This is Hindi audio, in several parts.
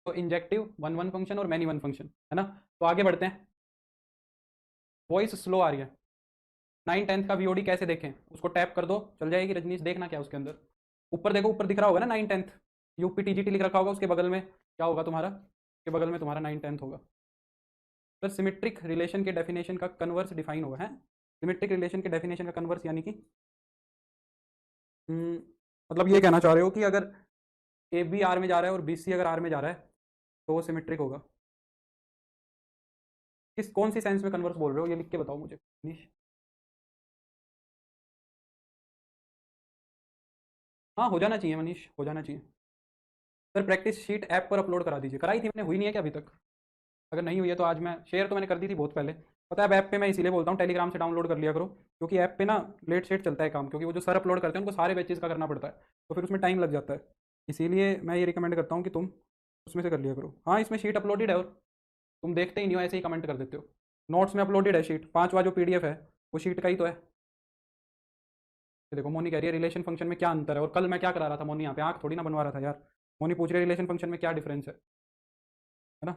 तो इंजेक्टिव वन वन फंक्शन और मैनी वन फंक्शन, है ना। तो आगे बढ़ते हैं। वॉइस स्लो आ रही है। 9/10 का वीओडी कैसे देखें, उसको टैप कर दो, चल जाएगी। रजनीश देखना क्या है उसके अंदर, ऊपर देखो, ऊपर दिख रहा होगा ना 9/10, यूपी टीजीटी लिख रखा होगा, उसके बगल में क्या होगा तुम्हारा, उसके बगल में तुम्हारा 9/10 होगा। सर सिमेट्रिक रिलेशन के डेफिनेशन का कन्वर्स डिफाइन होगा, है। सिमेट्रिक रिलेशन के डेफिनेशन का कन्वर्स यानी कि हम्म, मतलब ये कहना चाह रहे हो कि अगर ए बी आर में जा रहा है और बी सी अगर आर में जा रहा है तो वो सिमेट्रिक होगा। किस कौन सी सेंस में कन्वर्स बोल रहे हो, ये लिख के बताओ मुझे मनीष। हाँ हो जाना चाहिए मनीष, हो जाना चाहिए। सर प्रैक्टिस शीट ऐप पर अपलोड करा दीजिए, कराई थी मैंने, हुई नहीं है क्या अभी तक। अगर नहीं हुई है तो आज मैं शेयर तो मैंने कर दी थी बहुत पहले। पता है अब ऐप पे मैं इसीलिए बोलता हूँ टेलीग्राम से डाउनलोड कर लिया करो, क्योंकि ऐप पे ना लेट सेट चलता है काम, क्योंकि वो जो सर अपलोड करते हैं उनको सारे बैचेज का करना पड़ता है, तो फिर उसमें टाइम लग जाता है। इसीलिए मैं ये रिकमेंड करता हूँ कि तुम उसमें से कर लिया करो। हाँ इसमें शीट अपलोडेड है और तुम देखते ही नहीं हो, ऐसे ही कमेंट कर देते हो। नोट्स में अपलोडेड है शीट, 5वां जो पीडीएफ है वो शीट का ही तो है। ये देखो मोनी कह रही है रिलेशन फंक्शन में क्या अंतर है, और कल मैं क्या करा रहा था मोनी, यहाँ पे आँख थोड़ी ना बनवा रहा था यार। मोनी पूछ रही है रिलेशन फंक्शन में क्या डिफरेंस है ना।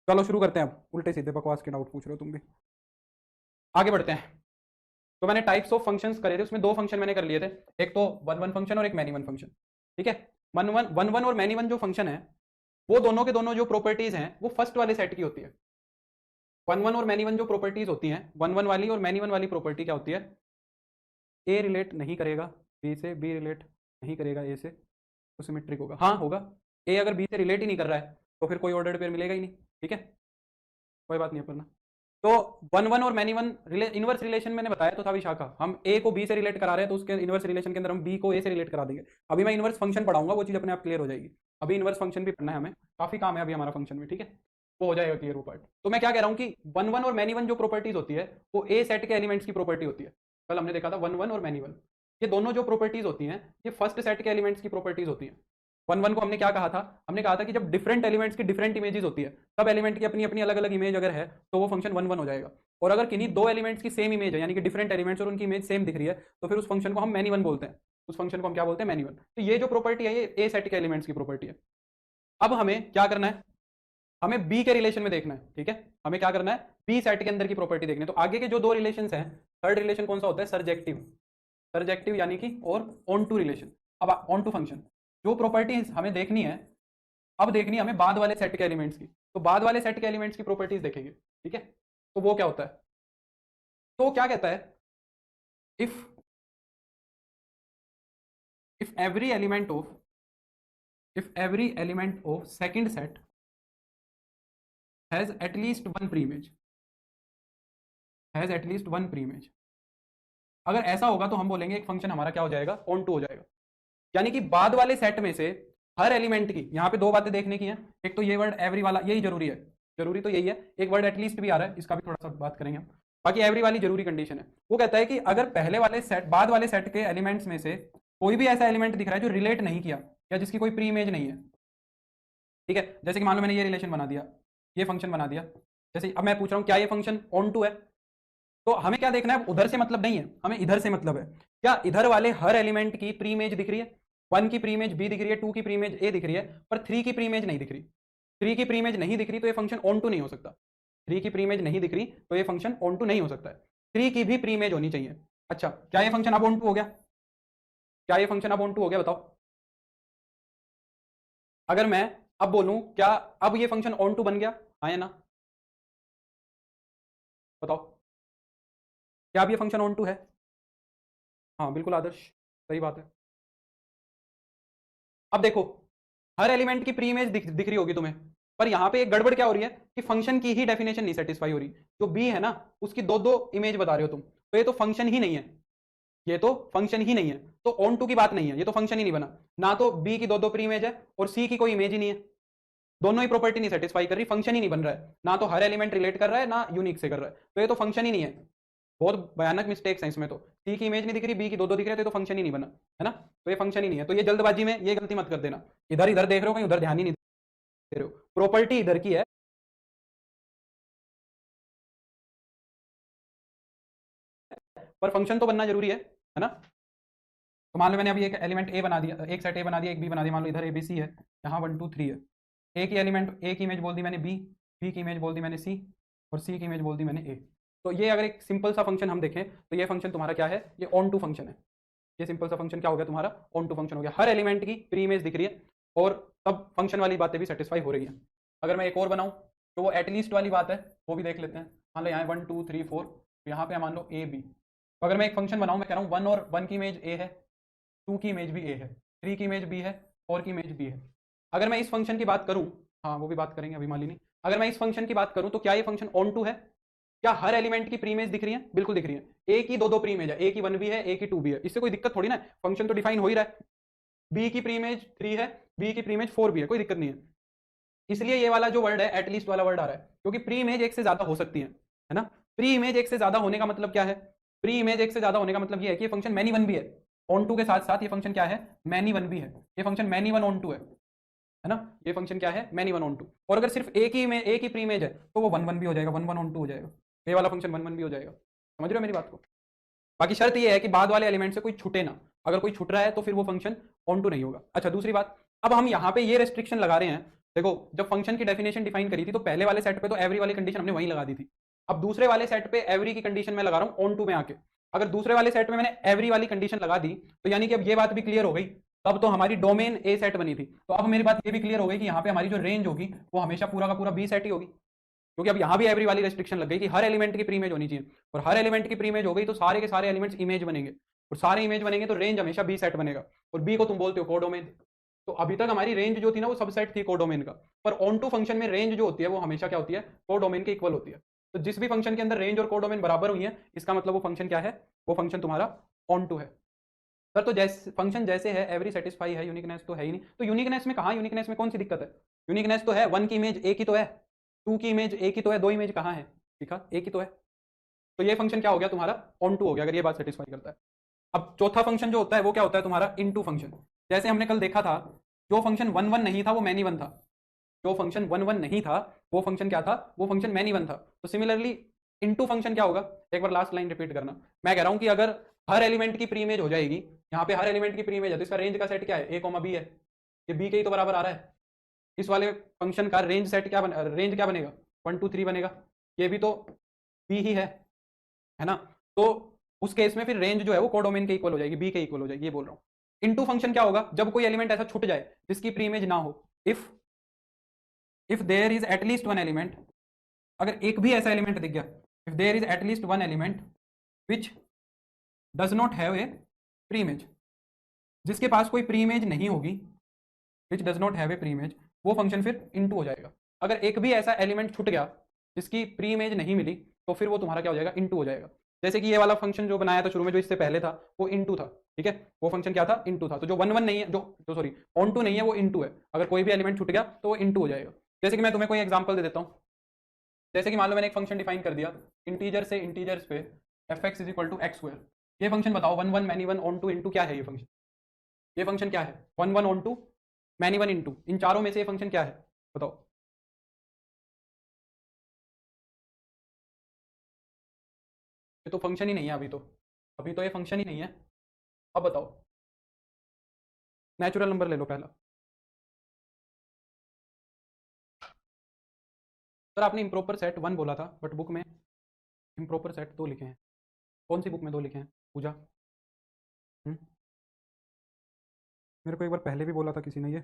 चलो शुरू करते हैं, अब उल्टे सीधे बकवास के डाउट पूछ रहे हो तुम भी। आगे बढ़ते हैं। तो मैंने टाइप्स ऑफ फंक्शंस करे थे, उसमें दो फंक्शन मैंने कर लिए थे, एक तो वन वन फंक्शन और एक मैनी वन फंक्शन। ठीक है। वन वन और मैनी वन जो फंक्शन है वो दोनों के दोनों जो प्रॉपर्टीज हैं वो फर्स्ट वाले सेट की होती है। वन वन और मैनी वन जो प्रॉपर्टीज होती हैं, वन वन वाली और मैनी वन वाली प्रॉपर्टी क्या होती है, ए रिलेट नहीं करेगा बी से, बी रिलेट नहीं करेगा ए से, तो सिमेट्रिक होगा। हाँ होगा, ए अगर बी से रिलेट ही नहीं कर रहा है तो फिर कोई ऑर्डर्ड पेयर मिलेगा ही नहीं। ठीक है, कोई बात नहीं अपना। तो वन वन और मैनी वन इनवर्स रिलेशन मैंने बताया तो था विशाखा, हम ए को बी से रिलेट करा रहे हैं तो उसके इनवर्स रिलेशन के अंदर हम बी को ए से रिलेट करा देंगे। अभी मैं इनवर्स फंक्शन पढ़ाऊंगा, वो चीज अपने आप क्लियर हो जाएगी। अभी इनवर्स फंक्शन भी पढ़ना है हमें, काफी काम है अभी हमारा फंक्शन में। ठीक है, वो हो जाएगा क्लियर वो पार्ट। तो मैं क्या कह रहा हूँ कि वन वन और मैनी वन जो प्रॉपर्टीज होती है वो ए सेट के एलिमेंट्स की प्रॉपर्टी होती है। कल हमने देखा था वन वन और मैनी वन, ये दोनों जो प्रॉपर्टीज होती हैं ये फर्स्ट सेट के एलिमेंट्स की प्रॉपर्टीज होती हैं। वन वन को हमने क्या कहा था, हमने कहा था कि जब डिफरेंट एलिमेंट्स की डिफरेंट इमेजेस होती है, सब एलिमेंट की अपनी अपनी अलग अलग इमेज अगर है तो वो फंक्शन वन वन हो जाएगा। और अगर किन्हीं दो एलिमेंट्स की सेम इमेज है, यानी कि डिफरेंट एलिमेंट्स और उनकी इमेज सेम दिख रही है, तो फिर उस फंक्शन को हम मैनी वन बोलते हैं। उस फंक्शन को हम क्या बोलते हैं, मैनी वन। तो ये जो प्रॉपर्टी है ये ए सेट के एलिमेंट्स की प्रॉपर्टी है। अब हमें क्या करना है, हमें बी के रिलेशन में देखना है। ठीक है, हमें क्या करना है, बी सेट के अंदर की प्रॉपर्टी देखनी है। तो आगे के जो दो रिलेशन हैं, थर्ड रिलेशन कौन सा होता है, सरजेक्टिव। सरजेक्टिव यानी कि और ऑन टू रिलेशन। अब ऑन टू फंक्शन, जो प्रॉपर्टीज हमें देखनी है, अब देखनी है हमें बाद वाले सेट के एलिमेंट्स की, तो बाद वाले सेट के एलिमेंट्स की प्रॉपर्टीज देखेंगे। ठीक है, तो वो क्या होता है, तो क्या कहता है, if if every element of if every element of second set has at least one preimage, has at least one preimage, अगर ऐसा होगा तो हम बोलेंगे एक फंक्शन हमारा क्या हो जाएगा, ऑन टू हो जाएगा। यानी कि बाद वाले सेट में से हर एलिमेंट की, यहां पे दो बातें देखने की हैं। एक तो ये वर्ड एवरी वाला, यही जरूरी है, जरूरी तो यही है। एक वर्ड एटलीस्ट भी आ रहा है, इसका भी थोड़ा सा बात करेंगे हम। बाकी एवरी वाली जरूरी कंडीशन है। वो कहता है कि अगर पहले वाले सेट बाद वाले सेट के एलिमेंट्स में से कोई भी ऐसा एलिमेंट दिख रहा है जो रिलेट नहीं किया या जिसकी कोई प्री इमेज नहीं है। ठीक है, जैसे कि मान लो मैंने ये रिलेशन बना दिया, ये फंक्शन बना दिया। जैसे अब मैं पूछ रहा हूँ क्या ये फंक्शन ऑन टू है, तो हमें क्या देखना है, उधर से मतलब नहीं है, हमें इधर से मतलब है। क्या इधर वाले हर एलिमेंट की प्री इमेज दिख रही है, वन की प्री इमेज बी दिख रही है, टू की प्री इमेज ए दिख रही है, पर थ्री की प्री इमेज नहीं दिख रही। थ्री की प्री इमेज नहीं दिख रही तो ये फंक्शन ऑन टू नहीं हो सकता। थ्री की प्री इमेज नहीं दिख रही तो ये फंक्शन ऑन टू नहीं हो सकता है। थ्री की भी प्री इमेज होनी चाहिए। अच्छा, क्या ये फंक्शन अब ऑन टू हो गया, क्या ये फंक्शन अब ऑन टू हो गया बताओ। अगर मैं अब बोलूं क्या अब ये फंक्शन ऑन टू बन गया, हाँ या ना, बताओ। क्या अब ये फंक्शन ऑन टू है, हाँ बिल्कुल आदर्श, सही बात है। अब देखो, हर एलिमेंट की प्री इमेज दिख रही होगी तुम्हें, पर यहां पे एक गड़बड़ क्या हो रही है कि फंक्शन की ही डेफिनेशन नहीं सेटिस्फाई हो रही। जो बी है ना उसकी दो दो इमेज बता रहे हो तुम, तो ये तो फंक्शन ही नहीं है, ये तो फंक्शन ही नहीं है। तो ऑन टू की बात नहीं है, ये तो फंक्शन ही नहीं बना। ना तो बी की दो दो प्री इमेज है और सी की कोई इमेज ही नहीं है, दोनों ही प्रॉपर्टी नहीं सेटिस्फाई कर रही, फंक्शन ही नहीं बन रहा है। ना तो हर एलिमेंट रिलेट कर रहा है ना यूनिक से कर रहा है, तो ये तो फंक्शन ही नहीं है। बहुत भयानक मिस्टेक्स हैं इसमें। तो सी की इमेज नहीं दिख रही, बी की दो दो दिख रहे, तो फंक्शन ही नहीं बना, है ना। तो ये फंक्शन ही नहीं है। तो ये जल्दबाजी में ये गलती मत कर देना, इधर इधर देख रहे हो कहीं उधर ध्यान ही नहीं दे रहे हो, प्रॉपर्टी इधर की है। पर फंक्शन तो बनना जरूरी है ना। तो मान लो मैंने अभी एक एलिमेंट ए बना दिया, एक सेट ए बना दिया, एक बी बना दिया, मान लो इधर ए बी सी है, यहाँ वन टू थ्री है। ए की एलिमेंट, ए की इमेज बोल दी मैंने बी, बी की इमेज बोल दी मैंने सी, और सी की इमेज बोल दी मैंने ए। तो ये अगर एक सिंपल सा फंक्शन हम देखें तो ये फंक्शन तुम्हारा क्या है, ये ऑन टू फंक्शन है। ये सिंपल सा फंक्शन क्या हो गया तुम्हारा, ऑन टू फंक्शन हो गया। हर एलिमेंट की प्री इमेज दिख रही है और तब फंक्शन वाली बातें भी सेटिस्फाई हो रही हैं। अगर मैं एक और बनाऊं तो वो एटलीस्ट वाली बात है, वो भी देख लेते हैं। मान लो यहाँ 1 2 3 4, यहाँ पे मान लो ए बी। तो अगर मैं एक फंक्शन बनाऊं, मैं कह रहा हूँ 1 और 1 की इमेज ए है, 2 की इमेज भी ए है, 3 की इमेज बी है, 4 की इमेज बी है। अगर मैं इस फंक्शन की बात करूं, हाँ वो भी बात करेंगे अभी मालिनी। अगर मैं इस फंक्शन की बात करूं तो क्या ये फंक्शन ऑन टू है? क्या हर एलिमेंट की प्री इमेज दिख रही है? बिल्कुल दिख रही है। ए की दो प्री इमेज है, ए की 1 भी है, ए की 2 भी है, इससे कोई दिक्कत थोड़ी ना है, फंक्शन तो डिफाइन हो ही रहा है। बी की प्री इमेज 3 है, बी की प्री इमेज 4 भी है, कोई दिक्कत नहीं है। इसलिए ये वाला जो वर्ड है एटलीस्ट वाला वर्ड आ रहा है, क्योंकि प्री इमेज एक से ज्यादा हो सकती है ना। प्री इमेज एक से ज्यादा होने का मतलब क्या है? प्री इमेज एक से ज्यादा होने का मतलब ये है कि ये फंक्शन मैनी वन भी है, ऑन टू के साथ साथ ये फंक्शन क्या है, मैनी वन भी है। ये function many one onto है ना। ये फंक्शन क्या है, मैनी वन ऑन टू। और अगर सिर्फ एक ही में एक ही प्री इमेज है तो वो 1 1 भी हो जाएगा, 1 1 ऑन टू हो जाएगा। ये वाला फंक्शन 1 1 भी हो जाएगा। समझ रहे हो मेरी बात को? बाकी शर्त ये है कि बाद वाले एलिमेंट से कोई छूटे ना। अगर कोई छूट रहा है तो फिर वो फंक्शन ऑन टू नहीं होगा। अच्छा दूसरी बात, अब हम यहाँ पे ये रेस्ट्रिक्शन लगा रहे हैं। देखो जब फंक्शन की डेफिनेशन डिफाइन करी थी तो पहले वाले सेट पे तो एवरी वाली कंडीशन हमने वहीं लगा दी थी। अब दूसरे वाले सेट पे एवरी की कंडीशन में लगा रहा हूँ ऑन टू में आके। अगर दूसरे वाले सेट में मैंने एवरी वाली कंडीशन लगा दी तो यानी कि अब ये बात भी क्लियर हो गई, तब तो हमारी डोमेन ए सेट बनी थी। तो अब मेरी बात ये भी क्लियर हो गई कि यहाँ पे हमारी जो रेंज होगी वो हमेशा पूरा का पूरा बी सेट ही होगी, क्योंकि अब यहाँ भी एवरी वाली रेस्ट्रिक्शन लग गई कि हर एलिमेंट की प्री इमेज होनी चाहिए। और हर एलिमेंट की प्री इमेज हो गई तो सारे के सारे एलिमेंट्स इमेज बनेंगे, और सारे इमेज बनेंगे तो रेंज हमेशा बी सेट बनेगा। और बी को तुम बोलते हो कोडोमेन। तो अभी तक हमारी रेंज जो थी ना वो सबसेट थी कोडोमेन का, पर ऑन टू फंक्शन में रेंज जो होती है वो हमेशा क्या होती है, कोडोमेन के इक्वल होती है। तो जिस भी फंक्शन के अंदर रेंज और कोडोमेन बराबर हुई है, इसका मतलब वो फंक्शन क्या है, वो फंक्शन तुम्हारा ऑन टू है। सर तो जैसे फंक्शन जैसे है एवरी सेटिस्फाई है, यूनिकनेस तो है ही नहीं। तो यूनिकनेस में कहाँ, यूनिकनेस में कौन सी दिक्कत है? यूनिकनेस तो है, 1 की इमेज ए की तो है, 2 की इमेज ए की तो है, 2 इमेज कहाँ है, दिखा ए की तो है। तो ये फंक्शन क्या हो गया तुम्हारा, ऑन टू हो गया, अगर ये बात सेटिस्फाई करता है। अब चौथा फंक्शन जो होता है वो क्या होता है तुम्हारा, इनटू फंक्शन। जैसे हमने कल देखा था, जो फंक्शन 1 1 नहीं था वो मैनी वन था। जो फंक्शन 1 1 नहीं था वो फंक्शन क्या था, वो फंक्शन मैनी वन था। तो सिमिलरली इनटू फंक्शन क्या होगा, एक बार लास्ट लाइन रिपीट करना। मैं कह रहा हूं कि अगर हर एलिमेंट की प्री इमेज हो जाएगी, यहाँ पे हर एलिमेंट की प्री इमेज है, तो इसका रेंज का सेट क्या है, ए कॉमा बी है। ये बी के ही तो बराबर आ रहा है। इस वाले फंक्शन का रेंज सेट क्या रेंज क्या बनेगा, 1 2 3 बनेगा। ये भी तो बी ही है ना। तो उस केस में फिर रेंज जो है वो कोडोमेन के इक्वल हो जाएगी, बी के इक्वल हो जाएगी, ये बोल रहा हूँ। इनटू फंक्शन क्या होगा, जब कोई एलिमेंट ऐसा छूट जाए जिसकी प्री इमेज ना हो। If there is at least one element, अगर एक भी ऐसा एलिमेंट दिख गया, if there is at least one element which does not have a pre image, जिसके पास कोई प्री इमेज नहीं होगी, which does not have a pre image, वो फंक्शन फिर इनटू हो जाएगा। अगर एक भी ऐसा एलिमेंट छूट गया जिसकी प्री इमेज नहीं मिली तो फिर वो तुम्हारा क्या हो जाएगा, इनटू हो जाएगा। जैसे कि ये वाला फंक्शन जो बनाया था शुरू में, जो इससे पहले था, वो इनटू था। ठीक है, वो फंक्शन क्या था, इनटू था। तो जो 1 1 नहीं है, जो सॉरी ऑन टू नहीं है, वो इनटू है। अगर कोई भी एलिमेंट छूट गया तो वो इनटू हो जाएगा। जैसे कि मैं तुम्हें कोई एग्जांपल दे देता हूँ। जैसे कि मान लो मैंने एक फंक्शन डिफाइन कर दिया, इंटीजर से इंटीजर्स पे f x is equal to x square. ये फंक्शन बताओ, 1 1 many one onto into क्या है ये फंक्शन? ये फंक्शन क्या है, 1 1 onto many one into, इन चारों में से ये फंक्शन क्या है, बताओ। ये तो फंक्शन ही नहीं है अभी तो ये फंक्शन ही नहीं है। अब बताओ, नेचुरल नंबर ले लो पहला। सर आपने इम्प्रॉपर सेट 1 बोला था, बट बुक में इम्प्रॉपर सेट 2 लिखे हैं। कौन सी बुक में 2 लिखे हैं, पूजा? हम्म? मेरे को एक बार पहले भी बोला था किसी ने ये।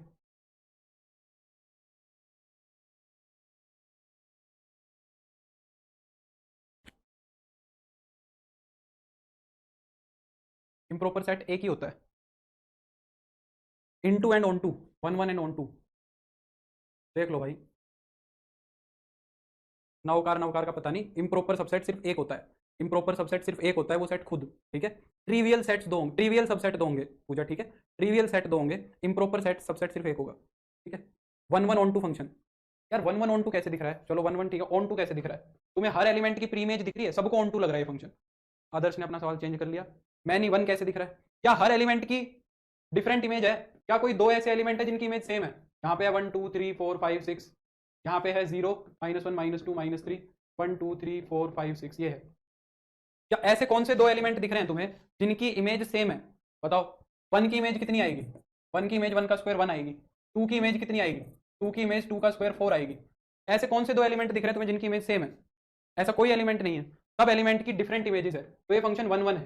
इम्प्रॉपर सेट एक ही होता है, into and onto, 1 1 and onto. देख लो भाई, नवकार नवकार का पता नहीं, इम्प्रॉपर सबसेट सिर्फ एक होता है। इम्प्रॉपर सबसेट सिर्फ एक होता है, वो सेट खुद। ठीक है, ट्रिवियल सेट्स दो होंगे, ट्रिवियल सबसेट दो होंगे पूजा, ठीक है, ट्रिवियल सेट दो होंगे, इम्प्रॉपर सेट सबसेट सिर्फ एक होगा। ठीक है, 1 1 ऑन टू फंक्शन। यार 1 1 ऑन टू कैसे दिख रहा है, चलो 1 1 ठीक है, ऑन टू कैसे दिख रहा है? तुम्हें हर एलिमेंट की प्री इमेज दिख रही है, सबको ऑन टू लग रहा है फंक्शन। आदर्श ने अपना सवाल चेंज कर लिया। मैनी वन कैसे दिख रहा है? क्या हर एलिमेंट की डिफरेंट इमेज है? क्या कोई दो ऐसे एलिमेंट है जिनकी इमेज सेम है? यहाँ पे है 1 2 3 4 5 6, यहाँ पे है 0 -1 -2 -3, 1 2 3 4 5 6, ये है। क्या ऐसे कौन से दो एलिमेंट दिख रहे हैं तुम्हें जिनकी इमेज सेम है? बताओ। 1 की इमेज कितनी आएगी, 1 की इमेज 1 का स्क्वायर 1 आएगी। 2 की इमेज कितनी आएगी, 2 की इमेज 2 का स्क्वायर 4 आएगी। ऐसे कौन से दो एलिमेंट दिख रहे हैं तुम्हें जिनकी इमेज सेम है? ऐसा कोई एलिमेंट नहीं है, सब एलिमेंट की डिफरेंट इमेजेस है। तो ये फंक्शन 1 1 है।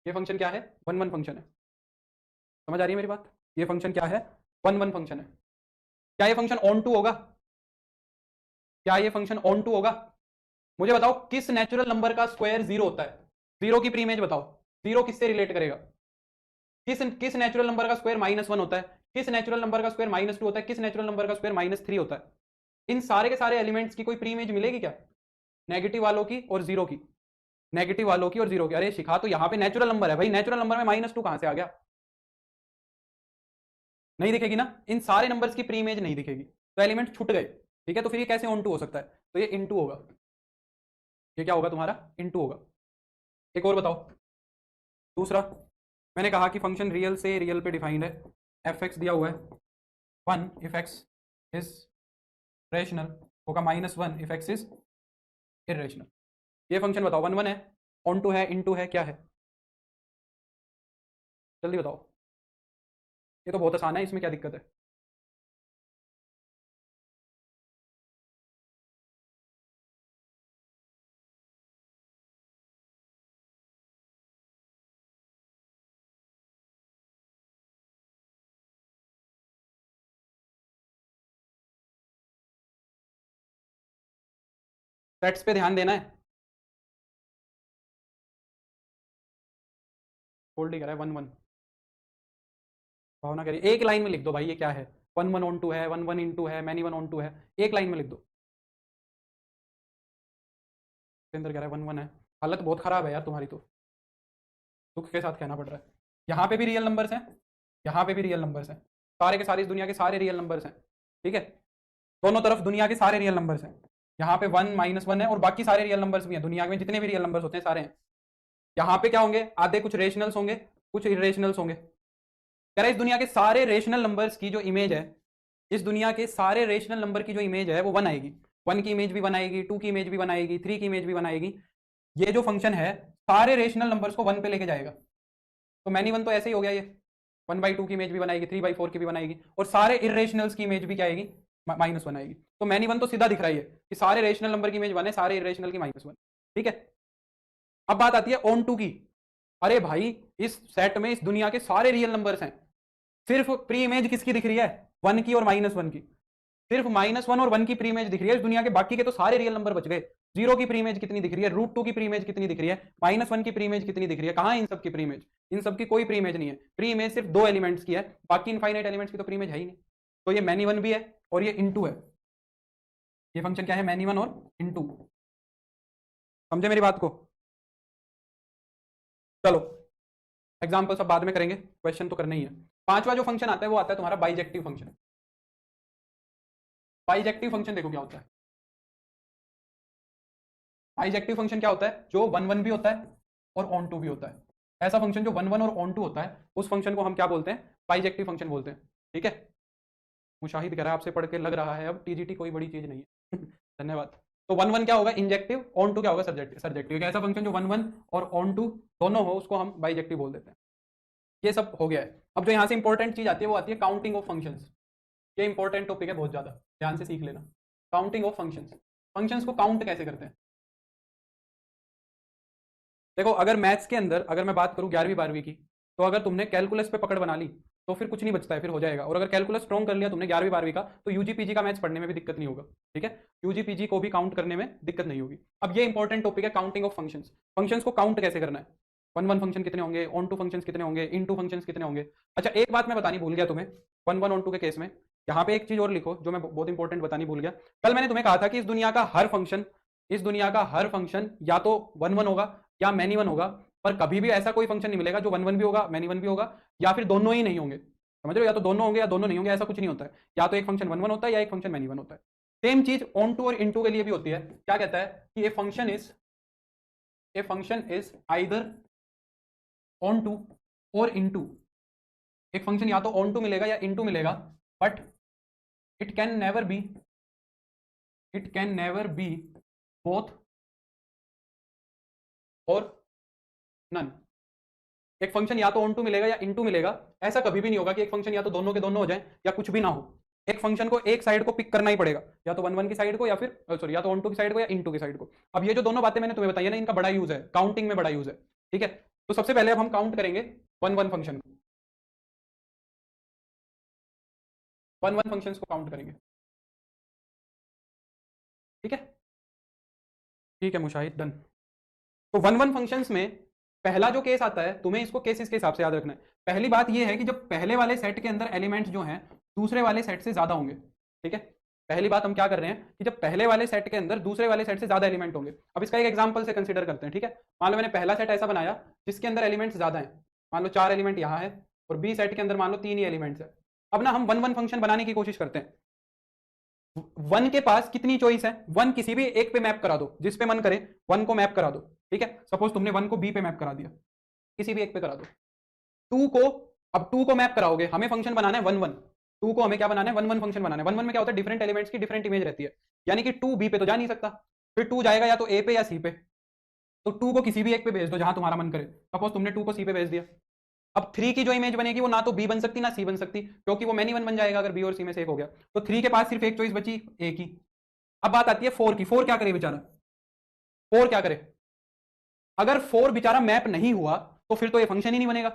ये फंक्शन क्या है? 1 1 फंक्शन है। समझ आ रही है मेरी बात? ये फंक्शन क्या है? 1 1 फंक्शन है। क्या ये फंक्शन ऑन टू होगा? क्या ये फंक्शन ऑन टू होगा? मुझे बताओ किस नेचुरल नंबर का स्क्वायर 0 होता है? 0 की प्री इमेज बताओ। 0 किससे रिलेट करेगा? किस नेचुरल नंबर का स्क्वायर -1 होता है? किस नेचुरल नंबर का स्क्वायर -2 होता है? किस नेचुरल नंबर का स्क्वायर -3 होता है? इन सारे के सारे एलिमेंट्स की कोई प्री इमेज मिलेगी क्या? नेगेटिव वालों की और 0 की। नेगेटिव वालों की और 0 की। अरे शिखा, तो यहां पे नेचुरल नंबर है भाई, नेचुरल नंबर में -2 कहां से आ गया? नहीं दिखेगी ना, इन सारे नंबर्स की प्री इमेज नहीं दिखेगी, तो एलिमेंट छूट गए। ठीक है, तो फिर ये कैसे ऑन टू हो सकता है? तो ये इनटू होगा। ये क्या होगा तुम्हारा? इनटू होगा। एक और बताओ। दूसरा, मैंने कहा कि फंक्शन रियल से रियल पे डिफाइंड है। एफ एक्स दिया हुआ है 1 इफ एक्स इज रेशनल, होगा -1 इफ एक्स इज इरेशनल। ये फंक्शन बताओ 1 1 है, ऑन टू है, इनटू है, क्या है? जल्दी बताओ। ये तो बहुत आसान है, इसमें क्या दिक्कत है? सेट्स पे ध्यान देना है। होल्ड ही करा है 1 1। भावना करिए, एक लाइन में लिख दो भाई, ये क्या है? 1 1 ऑन टू है, 1 1 इनटू है, मैनी 1 ऑन टू है, एक लाइन में लिख दो। के अंदर कह रहा है 1 1 है। हालत बहुत खराब है यार तुम्हारी तो, दुख के साथ कहना पड़ रहा है। यहाँ पे भी रियल नंबर्स हैं, यहाँ पे भी रियल नंबर्स हैं, सारे के सारे इस दुनिया के सारे रियल नंबर्स हैं। ठीक है, दोनों तरफ दुनिया के सारे रियल नंबर्स हैं। यहाँ पे 1 -1 है और बाकी सारे रियल नंबर्स भी हैं, दुनिया में जितने भी रियल नंबर्स होते हैं सारे हैं। यहाँ पे क्या होंगे? आधे कुछ रेशनल्स होंगे, कुछ इरेशनल्स होंगे। कह रहा है इस दुनिया के सारे रेशनल नंबर्स की जो इमेज है, इस दुनिया के सारे रेशनल नंबर की जो इमेज है वो 1 आएगी। 1 की इमेज भी 1 आएगी, 2 की इमेज भी 1 आएगी, 3 की इमेज भी 1 आएगी। ये जो फंक्शन है सारे रेशनल नंबर्स को 1 पे लेके जाएगा। तो मैनी 1 तो ऐसे ही हो गया, ये 1/2 की इमेज भी बनाएगी, 3/4 की भी बनाएगी, और सारे इरेशनल्स की इमेज भी क्या आएगी? -1 आएगी। तो मैनी 1 तो सीधा दिख रहा है कि सारे रेशनल नंबर की इमेज 1 है, सारे इरेशनल की -1। ठीक है, अब बात आती है ऑन टू की। अरे भाई, इस सेट में इस दुनिया के सारे रियल नंबर्स हैं, सिर्फ प्री इमेज किसकी दिख रही है? 1 की और -1 की। सिर्फ -1 और 1 की प्री इमेज दिख रही है, इस दुनिया के बाकी के तो सारे रियल नंबर बच गए। 0 की प्री इमेज कितनी दिख रही है? √2 की प्री इमेज कितनी दिख रही है? -1 की प्री इमेज कितनी दिख रही है? कहां है इन सब की प्री इमेज? इन सब की कोई प्री इमेज नहीं है। प्री इमेज सिर्फ 2 एलिमेंट्स की है, बाकी इनफाइनाइट एलिमेंट्स की तो प्री इमेज है ही नहीं। तो ये मैनी 1 भी है और ये इनटू है। ये फंक्शन क्या है? मैनी 1 और इनटू। समझे मेरी बात को? चलो, एग्जाम्पल सब बाद में करेंगे, क्वेश्चन तो करना ही है। पांचवा जो फंक्शन आता है वो आता है तुम्हारा बाइजेक्टिव फंक्शन। बाइजेक्टिव फंक्शन देखो क्या होता है। बाइजेक्टिव फंक्शन क्या होता है? जो 1 1 भी होता है और ऑन टू भी होता है। ऐसा फंक्शन जो 1 1 और ऑन टू होता है, उस फंक्शन को हम क्या बोलते हैं? बाइजेक्टिव फंक्शन बोलते हैं। ठीक है, मुशाहिद कह रहा है आपसे पढ़ के लग रहा है अब टीजीटी कोई बड़ी चीज नहीं है। धन्यवाद। तो 1 1 क्या होगा? इंजेक्टिव, ऑन टू क्या होगा? सब्जेक्टिव। ऐसा फंक्शन जो 1 1 और ऑन टू दोनों हो उसको हम बाइजेक्टिव बोल देते हैं। ये सब हो गया है। अब जो यहाँ से इंपॉर्टेंट चीज आती है वो आती है काउंटिंग ऑफ फंक्शंस। ये इंपॉर्टेंट टॉपिक है बहुत ज्यादा, ध्यान से सीख लेना। काउंटिंग ऑफ फंक्शंस, फंक्शंस को काउंट कैसे करते हैं? देखो, अगर मैथ्स के अंदर अगर मैं बात करूं 11वीं 12वीं की, तो अगर तुमने कैलकुलस पे पकड़ बना ली तो फिर कुछ नहीं बचता है, फिर हो जाएगा। और अगर कैलकुलस स्ट्रॉन्ग कर लिया तुमने 11वीं 12वीं का, तो यूजी पीजी का मैथ्स पढ़ने में भी दिक्कत नहीं होगा। ठीक है, यूजी पीजी को भी काउंट करने में दिक्कत नहीं होगी। अब ये इंपॉर्टेंट टॉपिक है काउंटिंग ऑफ फंक्शंस। फंक्शंस को काउंट कैसे करना है? 1 1 फंक्शन कितने होंगे, ऑन टू फंक्शंस कितने होंगे, इन टू फंक्शंस कितने होंगे। अच्छा, एक बात मैं बतानी भूल गया तुम्हें 1 1 ऑन टू के केस में। यहाँ पे एक चीज और लिखो जो मैं बहुत इंपॉर्टेंट बतानी भूल गया। कल मैंने तुम्हें कहा था कि इस दुनिया का हर फंक्शन, इस दुनिया का हर फंक्शन या तो 1 1 होगा या मैनी 1 होगा, पर कभी भी ऐसा कोई फंक्शन नहीं मिलेगा जो 1 1 भी होगा, मैनी 1 भी होगा, या फिर दोनों ही नहीं होंगे। समझ रहे हो? या तो दोनों होंगे या दोनों नहीं होंगे, ऐसा कुछ नहीं होता है। या तो एक फंक्शन 1 1 होता है या एक फंक्शन मैनी 1 होता है। सेम चीज ऑन टू और इन टू के लिए भी होती है। क्या कहता है कि a function is either onto और इन टू। एक फंक्शन या तो ऑन टू मिलेगा या इन टू मिलेगा, but it can never be both और नन। एक फंक्शन या तो ऑन टू मिलेगा या इन टू मिलेगा, ऐसा कभी भी नहीं होगा कि एक फंक्शन या तो दोनों के दोनों हो जाए या कुछ भी ना हो। एक फंक्शन को एक साइड को पिक करना ही पड़ेगा, या तो 1 1 की साइड को, या फिर सॉरी या तो ऑन टू की साइड को या इन टू की साइड को। अब ये जो दोनों बातें मैंने तुम्हें बताई है ना, इनका बड़ा यूज है, काउंटिंग में बड़ा यूज है। ठीक है, तो सबसे पहले अब हम काउंट करेंगे 1 1 फंक्शन को, 1 1 फंक्शन को काउंट करेंगे। ठीक है, ठीक है मुशाहिद, डन। तो 1 1 फंक्शंस में पहला जो केस आता है, तुम्हें इसको केसेस के हिसाब से याद रखना है। पहली बात यह है कि जब पहले वाले सेट के अंदर एलिमेंट्स जो हैं दूसरे वाले सेट से ज्यादा होंगे। ठीक है, पहली बात हम क्या कर रहे हैं कि जब पहले वाले सेट के अंदर दूसरे वाले सेट से ज्यादा एलिमेंट होंगे। अब इसका एक एग्जांपल से कंसीडर करते हैं। ठीक है, मान लो मैंने पहला सेट ऐसा बनाया जिसके अंदर एलिमेंट्स ज्यादा हैं, मान लो 4 एलिमेंट यहाँ है, और बी सेट के अंदर मान लो 3 ही एलिमेंट्स है। अब ना हम 1 1 फंक्शन बनाने की कोशिश करते हैं। 1 के पास कितनी चॉइस है, 1 किसी भी एक पे मैप करा दो, जिस पे मन करे 1 को मैप करा दो। ठीक है, सपोज तुमने 1 को बी पे मैप करा दिया, किसी भी एक पे करा दो। 2 को, अब 2 को मैप कराओगे, हमें फंक्शन बनाना है 1 1, 2 को हमें क्या बनाना है, 1 1 फंक्शन बनाना है। 1 1 में क्या होता है, डिफरेंट एलिमेंट्स की डिफरेंट इमेज रहती है, यानी कि 2 बी पे तो जा नहीं सकता, फिर 2 जाएगा या तो ए पे या सी पे। तो 2 को किसी भी एक पे भेज दो जहां तुम्हारा मन करे। सपोज तुमने 2 को सी पे भेज दिया, अब 3 की जो इमेज बनेगी वो ना तो बी बन सकती ना सी बन सकती, क्योंकि वो मैनी वन बन जाएगा अगर बी और सी में से एक हो गया। तो 3 के पास सिर्फ एक चॉइस बची, ए की। अब बात आती है 4 की। 4 क्या करे बेचारा, 4 क्या करे, अगर 4 बेचारा मैप नहीं हुआ तो फिर तो ये फंक्शन ही नहीं बनेगा।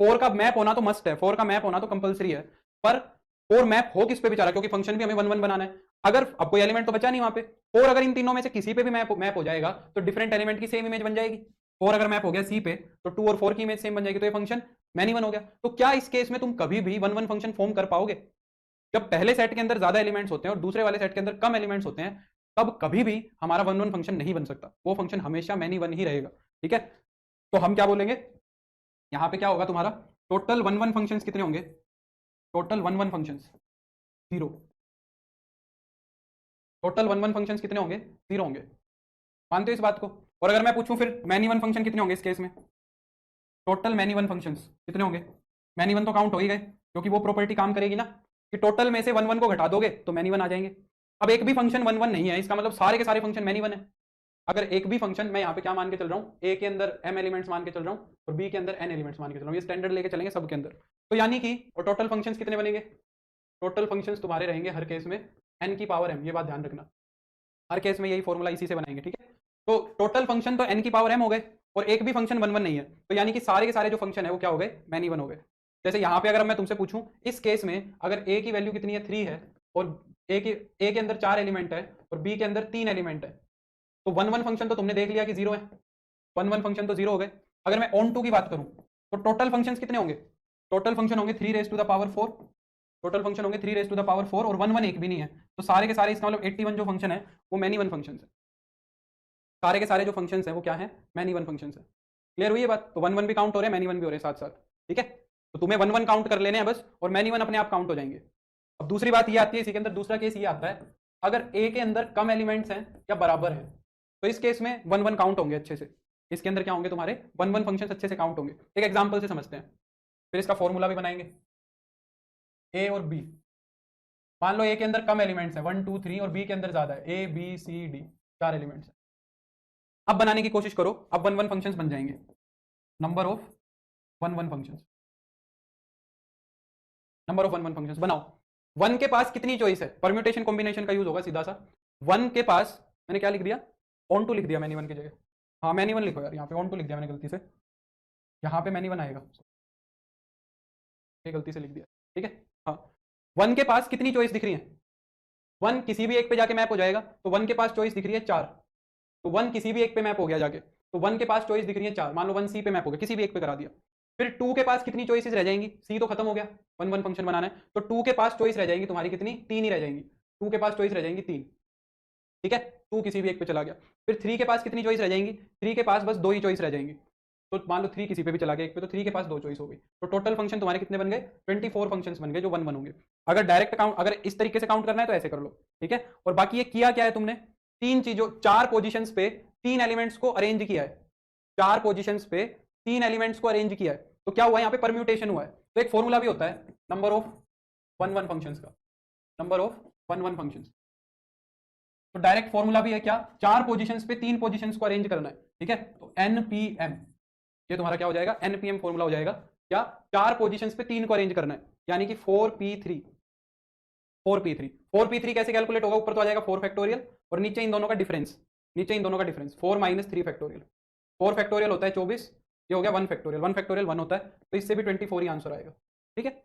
4 का मैप होना तो मस्ट है, 4 का मैप होना तो कंपलसरी है, पर 4 मैप हो किस पे बेचारा, क्योंकि फंक्शन भी हमें 1 1 बनाना है। अगर अब कोई एलिमेंट तो बचा नहीं वहां पे, 4 अगर इन तीनों में से किसी पे भी मैप हो जाएगा तो डिफरेंट एलिमेंट की सेम इमेज बन जाएगी। 4 अगर मैप हो गया सी पे तो 2 और 4 की इमेज सेम बन जाएगी, तो ये फंक्शन मैनी वन हो गया। तो क्या इस केस में तुम कभी भी 1 1 फंक्शन फॉर्म कर पाओगे? जब पहले सेट के अंदर ज्यादा एलिमेंट्स होते हैं और दूसरे वाले सेट के अंदर कम एलिमेंट्स होते हैं, तब कभी भी हमारा 1 1 फंक्शन नहीं बन सकता, वो फंक्शन हमेशा मैनी वन ही रहेगा। ठीक है, तो हम क्या बोलेंगे, यहां पे क्या होगा तुम्हारा, टोटल 1 1 फंक्शंस कितने होंगे, टोटल 1 1 फंक्शंस 0, टोटल 1 1 फंक्शंस कितने होंगे, 0 होंगे। मानते हो इस बात को? और अगर मैं पूछूं फिर मैनी वन फंक्शन कितने होंगे इस केस में, टोटल मैनी वन फंक्शंस कितने होंगे? मैनी वन तो काउंट हो ही गए, क्योंकि वो प्रॉपर्टी काम करेगी ना कि टोटल में से 1 1 को घटा दोगे तो मैनी वन आ जाएंगे। अब एक भी फंक्शन 1 1 नहीं है, इसका मतलब सारे के सारे फंक्शन मैनी वन है। अगर एक भी फंक्शन, मैं यहाँ पे क्या मान के चल रहा हूँ, ए के अंदर m एलिमेंट्स मान के चल रहा हूँ और बी के अंदर n एलिमेंट्स मान के चल रहा हूँ, ये स्टैंडर्ड लेके चलेंगे सबके अंदर। तो यानी कि और टोटल फंक्शंस कितने बनेंगे, टोटल फंक्शंस तुम्हारे रहेंगे हर केस में n की पावर m, ये बात ध्यान रखना, हर केस में यही फॉर्मूला इसी से बनाएंगे। ठीक है, तो टोटल फंक्शन तो n की पावर m हो गए, और एक भी फंक्शन 1 1 नहीं है, तो यानी कि सारे के सारे जो फंक्शन है वो क्या हो गए, मैनी वन हो गए। जैसे यहाँ पे अगर मैं तुमसे पूछूं, इस केस में अगर a की वैल्यू कितनी है, 3 है, और a के अंदर 4 एलिमेंट है और b के अंदर 3 एलिमेंट है, तो 1 1 फंक्शन तो तुमने देख लिया कि 0 है, 1 1 फंक्शन तो 0 हो गए। अगर मैं ऑन टू की बात करूं तो टोटल फंक्शंस कितने होंगे, टोटल फंक्शन होंगे 3 raise to the power 4, total function होंगे 3 रेज टू द पावर 4, और 1 1 एक भी नहीं है, तो सारे के सारे, इसका मतलब 81 जो फंक्शन है वो मैनी वन फंक्शन है। सारे के सारे जो फंक्शन है वो क्या है, मैनी वन फंक्शन है। क्लियर हुई ये बात? तो 1 1 भी काउंट हो रहे हैं, मैनी वन भी हो रहे हैं साथ साथ। ठीक है, तो तुम्हें 1 1 काउंट कर लेने हैं बस, और मैनी वन अपने आप काउंट हो जाएंगे। अब दूसरी बात ये आती है, इसी के अंदर दूसरा केस ये आता है, अगर ए के अंदर कम एलिमेंट्स हैं या बराबर है, तो इस केस में 1 1 काउंट होंगे अच्छे से। इसके अंदर क्या होंगे, तुम्हारे 1 1 फंक्शन अच्छे से काउंट होंगे। एक एग्जाम्पल से समझते हैं, फिर इसका फॉर्मूला भी बनाएंगे। ए और बी, मान लो ए के अंदर कम एलिमेंट्स हैं 1 2 3, और बी के अंदर ज्यादा है, a b c d, 4 elements हैं। अब बनाने की कोशिश करो, अब 1 1 फंक्शंस बन जाएंगे, number of 1 1 functions, number of 1 1 functions बनाओ। 1 के पास कितनी चॉइस है, परम्यूटेशन कॉम्बिनेशन का यूज होगा सीधा सा। 1 के पास, मैंने क्या लिख दिया, ऑन टू लिख दिया मैनी वन की जगह, हाँ मैनी वन लिखो यार, यहाँ पे ऑन टू लिख दिया मैंने गलती से, यहाँ पे मैनी वन आएगा, ये गलती से लिख दिया। ठीक है, हाँ 1 के पास कितनी चॉइस दिख रही है, 1 किसी भी एक पे जाके मैप हो जाएगा, तो 1 के पास चॉइस दिख रही है 4, तो 1 किसी भी एक पे मैप हो गया जाके, तो 1 के पास चॉइस दिख रही है 4, मान लो 1 सी पे मैप हो गया, किसी भी एक पे करा दिया। फिर 2 के पास कितनी चॉइसेस रह जाएंगी, सी तो खत्म हो गया, 1 1 फंक्शन बनाना है, तो 2 के पास चॉइस रह जाएंगी तुम्हारी कितनी, 3 ही रह जाएंगी, 2 के पास चॉइस रह जाएंगी 3। ठीक है, 2 किसी भी एक पे चला गया। फिर 3 के पास कितनी चॉइस रह जाएंगी, 3 के पास बस 2 ही चॉइस रह जाएंगी, तो मान लो 3 किसी पे भी चला गया एक पे, तो 3 के पास 2 चॉइस हो गई, तो टोटल फंक्शन तुम्हारे कितने बन गए, 24 फंक्शंस बन गए जो 1 1 होंगे। अगर डायरेक्ट काउंट, अगर इस तरीके से काउंट करना है तो ऐसे कर लो। ठीक है, और बाकी ये किया क्या है तुमने, 3 चीजों, 4 पोजीशंस पे 3 एलिमेंट्स को अरेंज किया है, 4 पोजीशंस पे 3 एलिमेंट्स को अरेंज किया है, तो क्या हुआ यहाँ पे, परम्यूटेशन हुआ है। तो एक फॉर्मूला भी होता है नंबर ऑफ 1 1 फंक्शंस का, नंबर ऑफ 1 1 फंक्शंस, तो डायरेक्ट फॉर्मूला भी है क्या, 4 पोजीशंस पे 3 पोजीशंस को अरेंज करना है। ठीक है, तो npm, ये तुम्हारा क्या हो जाएगा, npm फॉर्मूला हो जाएगा क्या, 4 पोजीशंस पे 3 को अरेंज करना है, यानी कि 4p3, 4p3। 4p3 कैसे कैलकुलेट होगा? ऊपर तो आ जाएगा 4 फैक्टोरियल और नीचे इन दोनों का डिफरेंस, नीचे इन दोनों का डिफरेंस 4 माइनस 3 फैक्टोरियल। 4 फैक्टोरियल होता है 24, ये हो गया 1 फैक्टोरियल, 1 फैक्टोरियल 1 होता है, तो इससे भी 24 ही आंसर आएगा। ठीक है,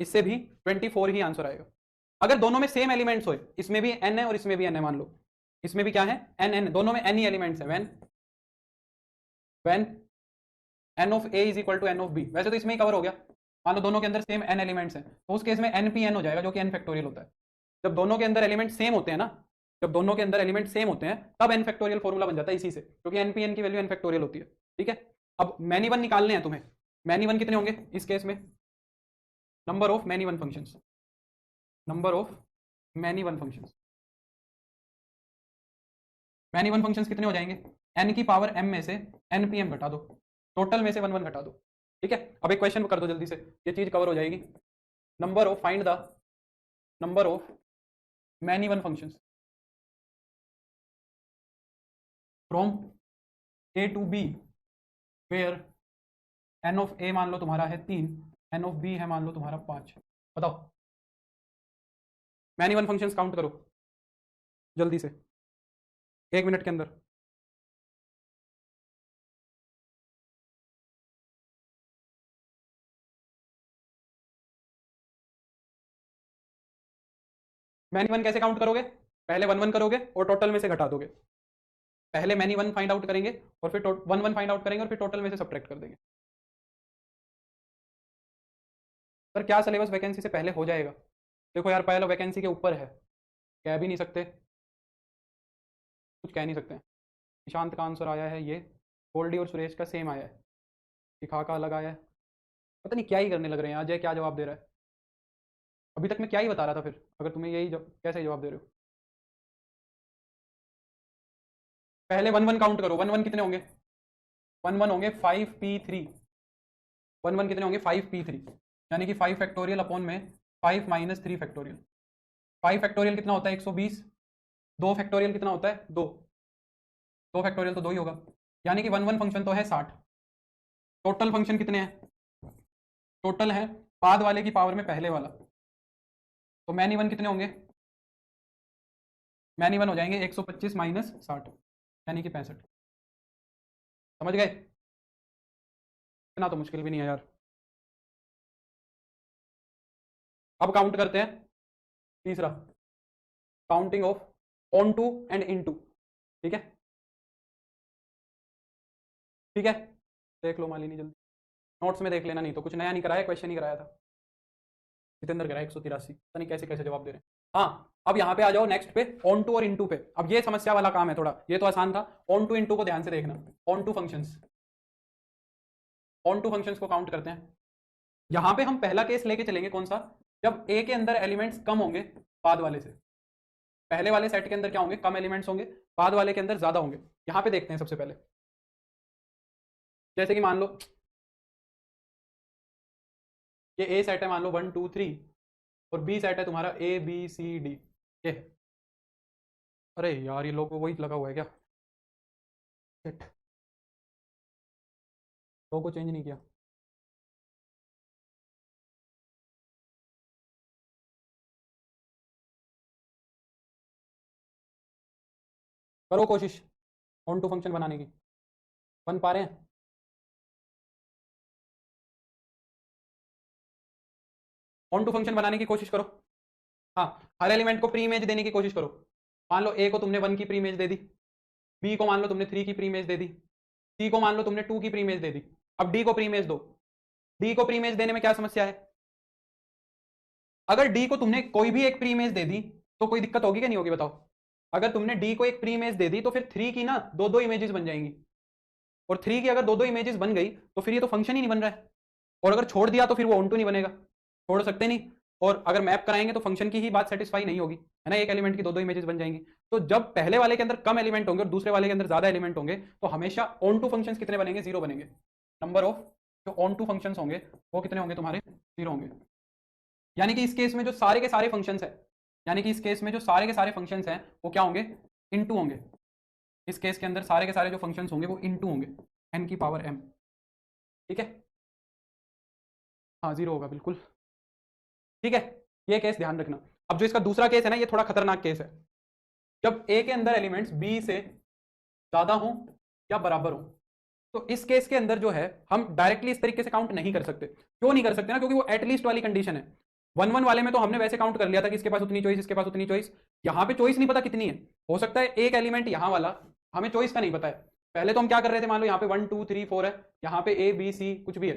इससे भी 24 ही आंसर आएगा। अगर दोनों में सेम एलिमेंट्स हो, इसमें भी n है और इसमें भी n है, मान लो इसमें भी क्या है n, दोनों में n ही एलिमेंट्स है, when n of a is equal to n of b, वैसे तो इसमें ही कवर हो गया, मान लो दोनों के अंदर सेम n एलिमेंट्स हैं, तो उस केस में npn हो जाएगा, जो कि n फैक्टोरियल होता है। जब दोनों के अंदर एलिमेंट सेम होते हैं ना, जब दोनों के अंदर एलिमेंट सेम होते हैं तब n फैक्टोरियल फॉर्मूला बन जाता है इसी से, क्योंकि npn की वैल्यू n फैक्टोरियल होती है। ठीक है, अब मैनी वन निकालने हैं तुम्हें। मैनी वन कितने होंगे इस केस में? Number of many one functions, number of many one functions, many one functions कितने हो जाएंगे? n की पावर m में से npm घटा दो, टोटल में से 1 1 घटा दो। ठीक है, अब एक क्वेश्चन कर दो जल्दी से, ये चीज कवर हो जाएगी। Number of, find the number of many one functions from a to b where n of a मान लो तुम्हारा है 3, n ऑफ b है मान लो तुम्हारा 5। बताओ, मैनी वन फंक्शंस काउंट करो जल्दी से, 1 मिनट के अंदर। मैनी वन कैसे काउंट करोगे? पहले 1 1 करोगे और टोटल में से घटा दोगे। पहले मैनी वन फाइंड आउट करेंगे और फिर 1 1 फाइंड आउट करेंगे और फिर टोटल में से सब्ट्रैक्ट कर देंगे। सर क्या सिलेबस वैकेंसी से पहले हो जाएगा? देखो यार, पहले वैकेंसी के ऊपर है, कह भी नहीं सकते, कुछ कह नहीं सकते। निशांत का आंसर आया है ये, गोल्डी और सुरेश का सेम आया है, शिखा का अलग आया है, पता नहीं क्या ही करने लग रहे हैं। अजय क्या जवाब दे रहा है? अभी तक मैं क्या ही बता रहा था फिर, अगर तुम्हें यही कैसे जवाब दे रहे हो? पहले 1 1 काउंट करो, 1 1 कितने होंगे? 1 1 होंगे 5p3, 1 1 कितने होंगे? 5p3, यानी कि 5 फैक्टोरियल अपॉन में 5 माइनस 3 फैक्टोरियल। 5 फैक्टोरियल कितना होता है? 120। 2 फैक्टोरियल कितना होता है? 2। 2 फैक्टोरियल तो 2 ही होगा, यानी कि 1 1 फंक्शन तो है 60। टोटल फंक्शन कितने हैं? टोटल है बाद वाले की पावर में पहले वाला, तो मैनी वन कितने होंगे? मैनी वन हो जाएंगे 125 माइनस 60, यानी कि 65। समझ गए? इतना तो मुश्किल भी नहीं है यार। अब काउंट करते हैं तीसरा, counting of onto and into. ठीक है, ठीक है, देख लो मालिनी जल्दी, नोट्स में देख लेना, नहीं तो कुछ नया नहीं कराया, क्वेश्चन ही कराया था। जितेंद्र कह रहा है 183, पता नहीं कैसे कैसे जवाब दे रहे हैं। हाँ, अब यहाँ पे आ जाओ नेक्स्ट पे, ऑन टू और इन टू पे। अब ये समस्या वाला काम है थोड़ा, ये तो आसान था। ऑन टू इन टू को ध्यान से देखना, onto functions, onto functions को काउंट करते हैं। यहाँ पे हम पहला केस लेके चलेंगे, कौन सा? जब ए के अंदर एलिमेंट्स कम होंगे बाद वाले से। पहले वाले सेट के अंदर क्या होंगे? कम एलिमेंट्स होंगे, बाद वाले के अंदर ज्यादा होंगे। यहाँ पे देखते हैं सबसे पहले, जैसे कि मान लो ये ए सेट है, मान लो 1 2 3, और बी सेट है तुम्हारा ए बी सी डी। ये अरे यार, ये लोगो वही लगा हुआ है क्या? शिट, लोगो चेंज नहीं किया। करो कोशिश ऑन टू फंक्शन बनाने की, बन पा रहे हैं? ऑन टू फंक्शन बनाने की कोशिश करो। हाँ, हर एलिमेंट को प्री इमेज देने की कोशिश करो। मान लो ए को तुमने 1 की प्री इमेज दे दी, बी को मान लो तुमने 3 की प्री इमेज दे दी, सी को मान लो तुमने 2 की प्री इमेज दे दी। अब डी को प्री इमेज दो। डी को प्री इमेज देने में क्या समस्या है? अगर डी को तुमने कोई भी एक प्री इमेज दे दी तो कोई दिक्कत होगी क्या? नहीं होगी, बताओ। अगर तुमने डी को एक प्री इमेज दे दी तो फिर 3 की ना दो दो इमेजेस बन जाएंगी, और 3 की अगर दो दो इमेजेस बन गई तो फिर ये तो फंक्शन ही नहीं बन रहा है। और अगर छोड़ दिया तो फिर वो ऑन टू नहीं बनेगा, छोड़ सकते नहीं। और अगर मैप कराएंगे तो फंक्शन की ही बात सेटिस्फाई नहीं होगी, है ना? एक एलिमेंट की दो दो इमेजेस बन जाएंगी। तो जब पहले वाले के अंदर कम एलिमेंट होंगे और दूसरे वाले के अंदर ज्यादा एलिमेंट होंगे, तो हमेशा ऑन टू फंक्शंस कितने बनेंगे? 0 बनेंगे। नंबर ऑफ जो ऑन टू फंक्शंस होंगे वो कितने होंगे तुम्हारे? 0 होंगे। यानी कि इस केस में जो सारे के सारे फंक्शंस हैं, यानी कि इस केस में जो सारे के सारे फंक्शंस हैं वो क्या होंगे? इनटू होंगे। इस केस के अंदर सारे के सारे जो फंक्शंस होंगे वो इनटू होंगे, n की पावर m। ठीक है, हाँ 0 होगा बिल्कुल। ठीक है, ये केस ध्यान रखना। अब जो इसका दूसरा केस है ना, ये थोड़ा खतरनाक केस है। जब ए के अंदर एलिमेंट्स बी से ज्यादा हो या बराबर हो, तो इस केस के अंदर जो है हम डायरेक्टली इस तरीके से काउंट नहीं कर सकते। क्यों नहीं कर सकते ना? क्योंकि वो एटलीस्ट वाली कंडीशन है। 1-1 वाले में तो हमने वैसे काउंट कर लिया था कि इसके पास उतनी चॉइस, इसके पास उतनी चॉइस। यहाँ पे चॉइस नहीं पता कितनी है, हो सकता है एक एलिमेंट यहाँ वाला, हमें चॉइस का नहीं पता है। पहले तो हम क्या कर रहे थे, मान लो यहाँ पे 1 2 3 4 है, यहाँ पे ए बी सी कुछ भी है।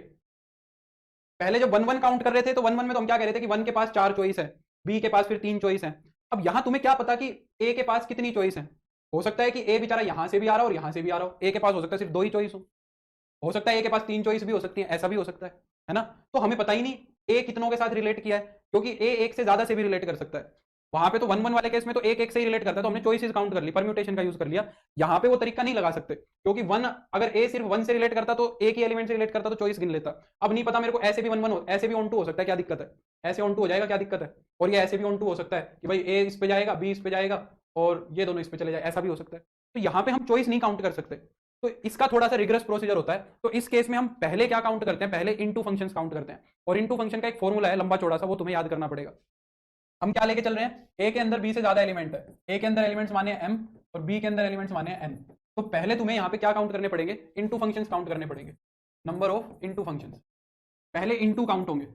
पहले जब 1-1 काउंट कर रहे थे तो 1-1 में तो हम क्या कह रहे थे कि 1 के पास 4 चॉइस है, बी के पास फिर 3 चॉइस है। अब यहां तुम्हें क्या पता कि ए के पास कितनी चॉइस है? हो सकता है कि ए बेचारा यहां से भी आ रहा हो और यहां से भी आ रहा हो, ए के पास हो सकता है सिर्फ 2 ही चॉइस हो सकता है ए के पास 3 चॉइस भी हो सकती है, ऐसा भी हो सकता है ना? तो हमें पता ही नहीं ए कितनों के साथ रिलेट किया है, क्योंकि ए एक से ज्यादा से भी रिलेट कर सकता है। वहां पे तो 1-1 वाले केस में तो एक एक से ही रिलेट करता है, तो हमने चॉइसेस काउंट कर ली, परम्यूटेशन का यूज कर लिया। यहाँ पे वो तरीका नहीं लगा सकते, क्योंकि 1 अगर ए सिर्फ 1 से रिलेट करता तो एक ही एलिमेंट से रिलेट करता तो चॉइस गिन लेता। अब नहीं पता मेरे को, ऐसे भी 1-1 हो, ऐसे भी ऑन टू हो सकता है, क्या दिक्कत है? ऐसे ऑन टू हो जाएगा, क्या दिक्कत है? और ये ऐसे भी ऑन टू हो सकता है कि भाई ए इस पे जाएगा, बी इस पे जाएगा और ये दोनों इस पे चले जाए, ऐसा भी हो सकता है। तो यहाँ पे हम चॉइस नहीं काउंट कर सकते, तो इसका थोड़ा सा रिग्रेस प्रोसीजर होता है। तो इस केस में हम पहले क्या काउंट करते हैं, पहले इनटू फंक्शंस काउंट करते हैं, और इनटू फंक्शन का एक फॉर्मूला है लंबा चौड़ा सा, वो तुम्हें याद करना पड़ेगा। हम क्या लेके चल रहे हैं, ए के अंदर बी से ज्यादा एलिमेंट है, ए के अंदर एलिमेंट्स माने एम और बी के अंदर एलिमेंट्स माने एन। तो पहले तुम्हें यहाँ पे क्या काउंट करने पड़ेंगे, इनटू फंक्शंस काउंट करने पड़ेंगे, नंबर ऑफ इनटू फंक्शंस। पहले इनटू काउंट होंगे।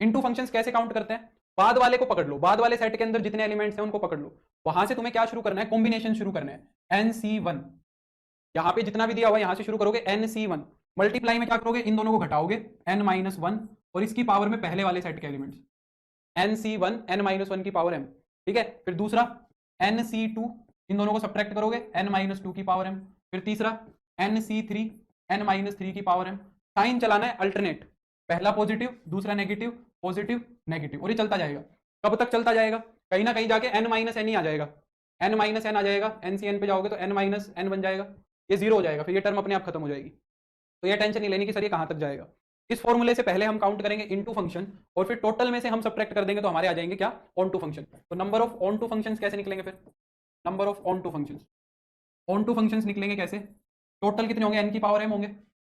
इनटू फंक्शंस कैसे काउंट करते हैं, बाद वाले को पकड़ लो, बाद वाले सेट के अंदर जितने एलिमेंट्स हैं उनको पकड़ लो, वहां से तुम्हें क्या शुरू करना है, कॉम्बिनेशन शुरू करना है। NC1 यहाँ पे जितना भी दिया हुआ है यहां से शुरू करोगे, NC1 मल्टीप्लाई में क्या करोगे, इन दोनों को घटाओगे n-1 और इसकी पावर में पहले वाले सेट के एलिमेंट्स NC1 n-1 की पावर m, ठीक है। फिर दूसरा NC2, इन दोनों को सब्ट्रैक्ट करोगे, n-2 की पावर m। फिर तीसरा NC3 n-3 की पावर m। साइन चलाना है अल्टरनेट, पहला पॉजिटिव दूसरा नेगेटिव, पॉजिटिव नेगेटिव, और ये चलता जाएगा। कब तक चलता जाएगा, कहीं ना कहीं जाके n-n ही आ जाएगा, n-n आ जाएगा, NCn पे जाओगे तो n-n बन जाएगा, ये जीरो हो जाएगा, फिर ये टर्म अपने आप खत्म हो जाएगी। तो ये टेंशन नहीं लेनी कि सर ये कहां तक जाएगा। इस फॉर्मूले से पहले हम काउंट करेंगे इनटू फंक्शन, और फिर टोटल में से हम सब्ट्रैक्ट कर देंगे तो हमारे आ जाएंगे क्या, ऑन टू फंक्शन। तो number of onto functions कैसे निकलेंगे, फिर number of onto functions, onto functions निकलेंगे कैसे, टोटल कितने होंगे, n की पावर m होंगे,